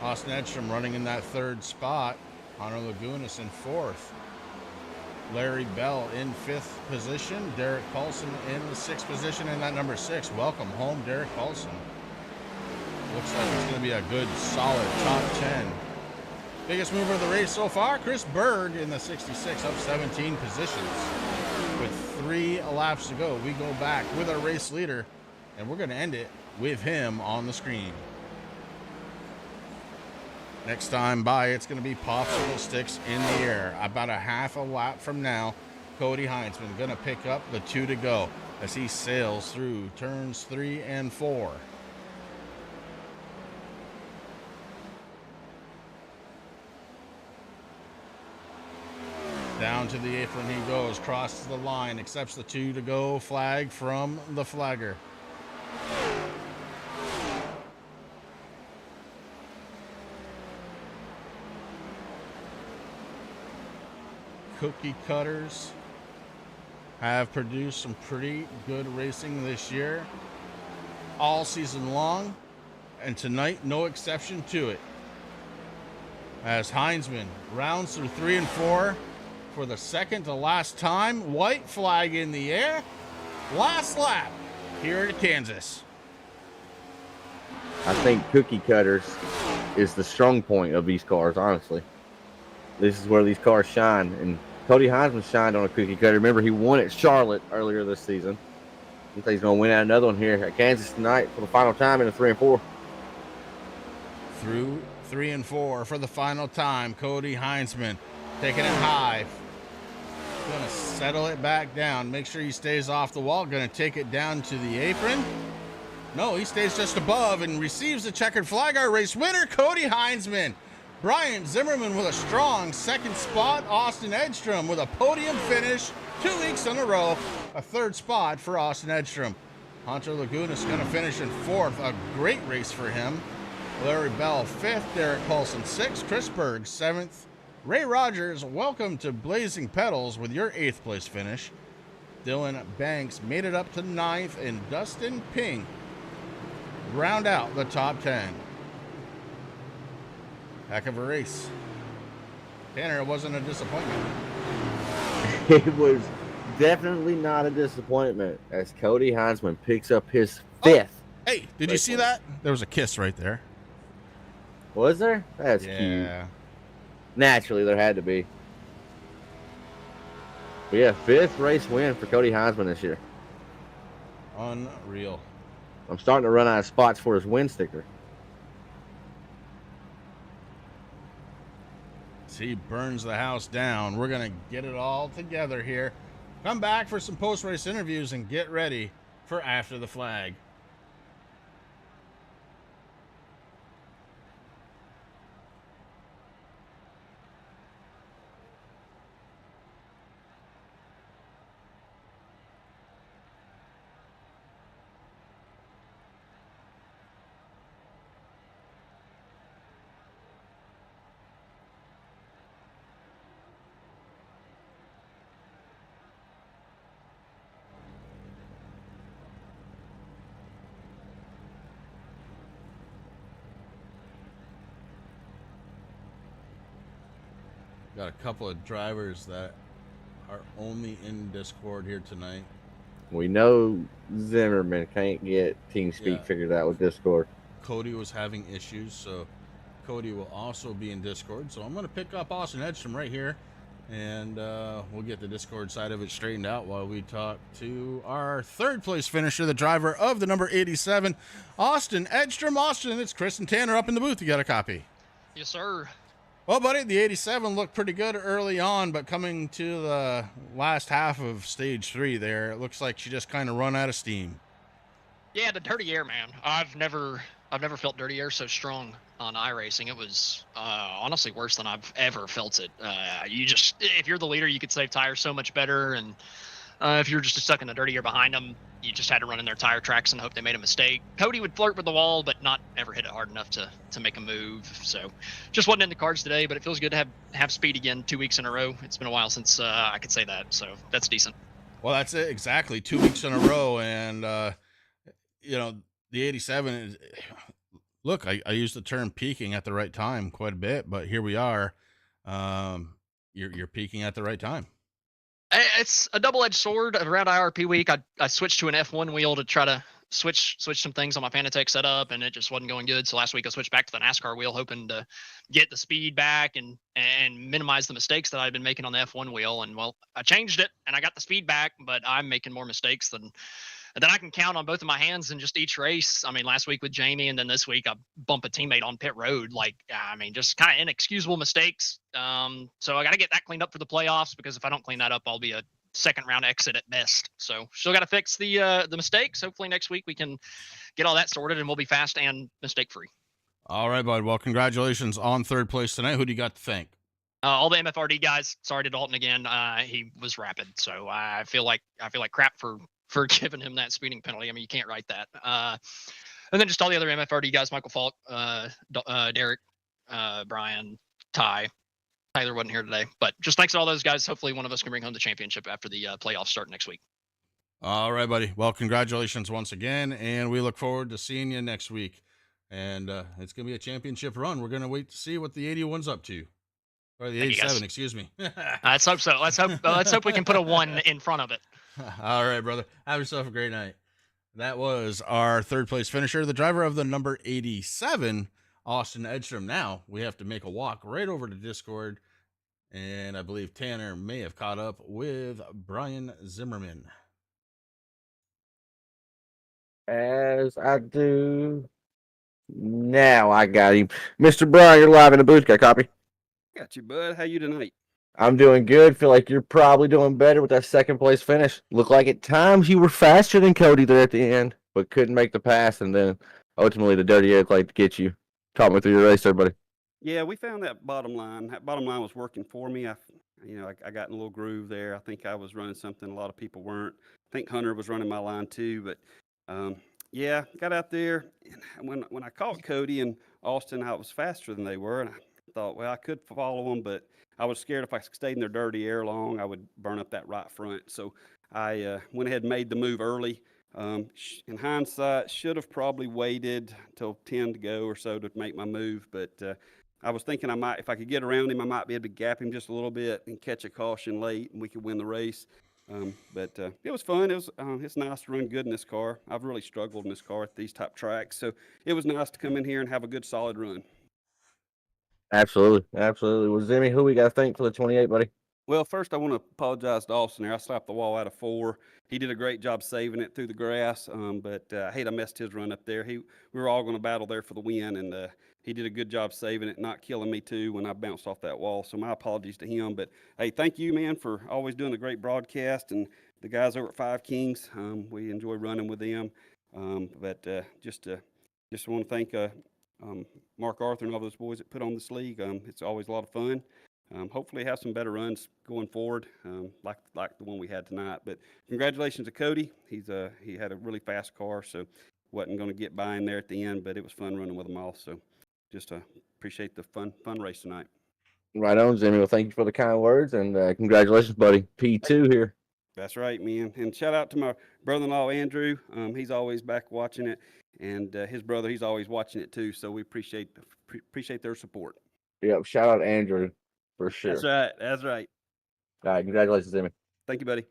Austin Edstrom running in that 3rd spot. Hunter Lagunas in 4th. Larry Bell in 5th position. Derek Paulson in the 6th position in that number 6. Welcome home, Derek Paulson. Looks like it's going to be a good, solid top 10. Biggest mover of the race so far, Chris Berg in the 66, up 17 positions. With 3 laps to go, we go back with our race leader, and we're going to end it with him on the screen. Next time by, it's going to be popsicle sticks in the air. About a half a lap from now, Cody Heinzman going to pick up the 2 to go as he sails through turns 3 and 4. Down to the apron he goes, crosses the line, accepts the 2 to go flag from the flagger. Cookie cutters have produced some pretty good racing this year, all season long, and tonight no exception to it. As Heinzman rounds through 3 and 4 for the second to last time, white flag in the air, last lap here at Kansas. I think cookie cutters is the strong point of these cars, honestly. This is where these cars shine, and Cody Heinzman shined on a cookie cutter. Remember, he won at Charlotte earlier this season. I think he's going to win out another one here at Kansas tonight for the final time in the 3 and 4. Through 3 and 4 for the final time, Cody Heinzman taking it high. Going to settle it back down. Make sure he stays off the wall. Going to take it down to the apron. No, he stays just above and receives the checkered flag. Our race winner, Cody Heinzman. Brian Zimmerman with a strong second spot. Austin Edstrom with a podium finish 2 weeks in a row. A third spot for Austin Edstrom. Hunter Lagunas going to finish in 4th. A great race for him. Larry Bell 5th. Derek Paulson 6th. Chris Berg 7th. Ray Rogers, welcome to Blazing Pedals with your 8th place finish. Dylan Banks made it up to 9th, and Dustin Ping round out the top 10. Heck of a race. Tanner, it wasn't a disappointment. It was definitely not a disappointment as Cody Heinzman picks up his 5th. Hey, did you see that? There was a kiss right there. Was there? That's cute. Naturally, there had to be. But yeah, 5th race win for Cody Heinzman this year. Unreal. I'm starting to run out of spots for his win sticker. So he burns the house down. We're going to get it all together here. Come back for some post-race interviews and get ready for After the Flag. Got a couple of drivers that are only in Discord here tonight. We know Zimmerman can't get TeamSpeak figured out with Discord. Cody was having issues, so Cody will also be in Discord. So I'm going to pick up Austin Edstrom right here, and we'll get the Discord side of it straightened out while we talk to our 3rd place finisher, the driver of the number 87, Austin Edstrom. Austin, it's Chris and Tanner up in the booth. You got a copy? Yes, sir. Well, buddy, the 87 looked pretty good early on, but coming to the last half of stage 3 there, it looks like she just kind of run out of steam. Yeah, the dirty air, man. I've never felt dirty air so strong on iRacing. It was honestly worse than I've ever felt it. If you're the leader, you could save tires so much better, and if you're just stuck in the dirty air behind them, you just had to run in their tire tracks and hope they made a mistake. Cody would flirt with the wall, but not ever hit it hard enough to make a move. So just wasn't in the cards today, but it feels good to have speed again 2 weeks in a row. It's been a while since I could say that, so that's decent. Well, that's it, exactly. 2 weeks in a row, and the 87 is. Look, I used the term peaking at the right time quite a bit, but here we are. You're peaking at the right time. It's a double-edged sword. Around IRP week, I switched to an F1 wheel to try to switch some things on my Fanatec setup, and it just wasn't going good. So last week I switched back to the NASCAR wheel, hoping to get the speed back and minimize the mistakes that I'd been making on the F1 wheel. And well, I changed it and I got the speed back, but I'm making more mistakes than then I can count on both of my hands in just each race. I mean, last week with Jamie, and then this week I bump a teammate on pit road. Like, I mean, just kind of inexcusable mistakes. So I got to get that cleaned up for the playoffs, because if I don't clean that up, I'll be a second round exit at best. So still got to fix the mistakes. Hopefully next week we can get all that sorted, and we'll be fast and mistake free. All right, bud. Well, congratulations on third place tonight. Who do you got to thank? All the MFRD guys. Sorry to Dalton again. He was rapid, so I feel like crap for giving him that speeding penalty. I mean, you can't write that. And then just all the other MFRD guys: Michael Falk, Derek, Brian, Ty. Tyler wasn't here today, but just thanks to all those guys. Hopefully, one of us can bring home the championship after the playoffs start next week. All right, buddy. Well, congratulations once again, and we look forward to seeing you next week. And it's going to be a championship run. We're going to wait to see what the 81's up to. Or the 87, excuse me. Let's hope so. Let's hope we can put a 1 in front of it. All right, brother. Have yourself a great night. That was our third place finisher, the driver of the number 87, Austin Edstrom. Now we have to make a walk right over to Discord, and I believe Tanner may have caught up with Brian Zimmerman. As I do now, I got him. Mr. Brian, you're live in the booth. Got a copy? Got you, bud. How you tonight? I'm doing good. Feel like you're probably doing better with that second place finish. Looked like at times you were faster than Cody there at the end, but couldn't make the pass, and then ultimately the dirty air like to get you. Talk me through your race there, buddy. Yeah, we found that bottom line. That bottom line was working for me. I got in a little groove there. I think I was running something a lot of people weren't. I think Hunter was running my line too, but yeah, got out there. And when I caught Cody and Austin, I was faster than they were, and I thought, well, I could follow them, but I was scared if I stayed in their dirty air long, I would burn up that right front. So I went ahead and made the move early. In hindsight, should have probably waited till 10 to go or so to make my move, but I was thinking I might, if I could get around him, I might be able to gap him just a little bit and catch a caution late, and we could win the race. But it was fun. It's nice to run good in this car. I've really struggled in this car at these type tracks, so it was nice to come in here and have a good solid run. Absolutely. Well, Zimmy, who we got to thank for the 28, buddy? Well, first I want to apologize to Austin there. I slapped the wall out of 4. He did a great job saving it through the grass, but I hate I messed his run up there. We were all going to battle there for the win, and he did a good job saving it, not killing me too when I bounced off that wall. So my apologies to him. But hey, thank you, man, for always doing a great broadcast, and the guys over at Five Kings. We enjoy running with them. But just want to thank Mark Arthur and all those boys that put on this league. It's always a lot of fun. Hopefully have some better runs going forward, like the one we had tonight. But congratulations to Cody. He had a really fast car, so wasn't going to get by in there at the end, but it was fun running with them all. So just appreciate the fun race tonight. Right on, Zimmy. Well, thank you for the kind words, and congratulations, buddy. P2 here. That's right, man. And shout out to my brother-in-law, Andrew. He's always back watching it, and his brother, he's always watching it too. So we appreciate their support. Yep. Shout out Andrew for sure. That's right. All right. Congratulations, Zimmy. Thank you, buddy.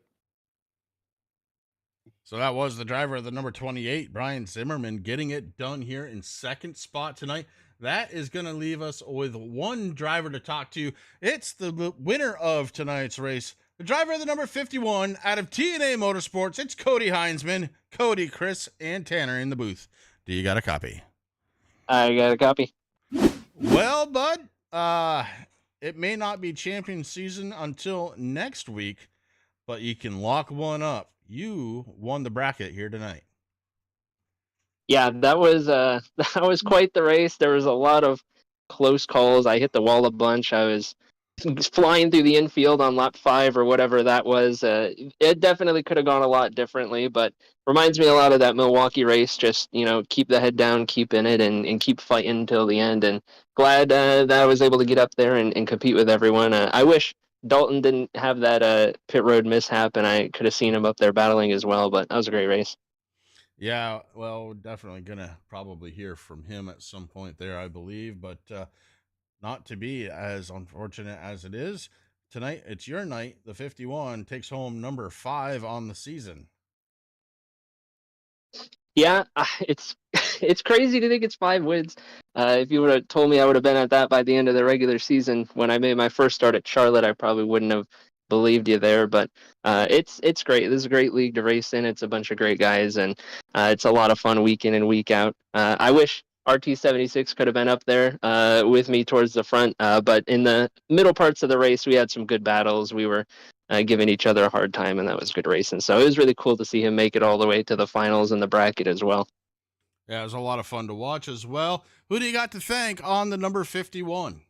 So that was the driver of the number 28, Brian Zimmerman, getting it done here in second spot tonight. That is going to leave us with one driver to talk to. It's the winner of tonight's race, the driver of the number 51 out of TNA Motorsports. It's Cody Heinzman. Cody, Chris, and Tanner in the booth. Do you got a copy? I got a copy. Well, bud, it may not be champion season until next week, but you can lock one up. You won the bracket here tonight. Yeah, that was quite the race. There was a lot of close calls. I hit the wall a bunch. I was flying through the infield on lap 5 or whatever that was. It definitely could have gone a lot differently, but reminds me a lot of that Milwaukee race. Just, keep the head down, keep in it, and keep fighting until the end. And glad that I was able to get up there and compete with everyone. I wish Dalton didn't have that pit road mishap, and I could have seen him up there battling as well, but that was a great race. Yeah, well, definitely going to probably hear from him at some point there, I believe, but not to be as unfortunate as it is. Tonight, it's your night. The 51 takes home number 5 on the season. Yeah, it's crazy to think it's 5 wins. If you would have told me I would have been at that by the end of the regular season when I made my first start at Charlotte, I probably wouldn't have believed you there. But it's great. This is a great league to race in. It's a bunch of great guys, and it's a lot of fun week in and week out. I wish RT76 could have been up there with me towards the front, but in the middle parts of the race, we had some good battles. We were giving each other a hard time, and that was good racing. So it was really cool to see him make it all the way to the finals and the bracket as well. Yeah, it was a lot of fun to watch as well. Who do you got to thank on the number 51?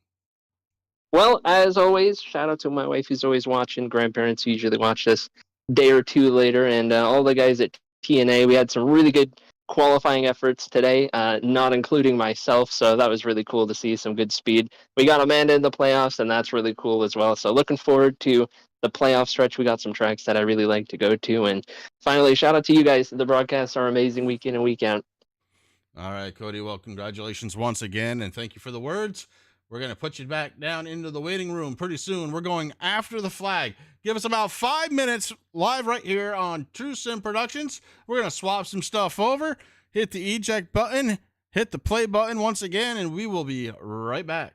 Well, as always, shout out to my wife who's always watching, grandparents who usually watch this day or two later, and all the guys at TNA. We had some really good qualifying efforts today, not including myself, so that was really cool to see some good speed. We got Amanda in the playoffs, and that's really cool as well. So looking forward to the playoff stretch. We got some tracks that I really like to go to. And finally, shout out to you guys. The broadcasts are amazing week in and week out. All right, Cody. Well, congratulations once again, and thank you for the words. We're going to put you back down into the waiting room pretty soon. We're going after the flag. Give us about 5 minutes live right here on True Sim Productions. We're going to swap some stuff over, hit the eject button, hit the play button once again, and we will be right back.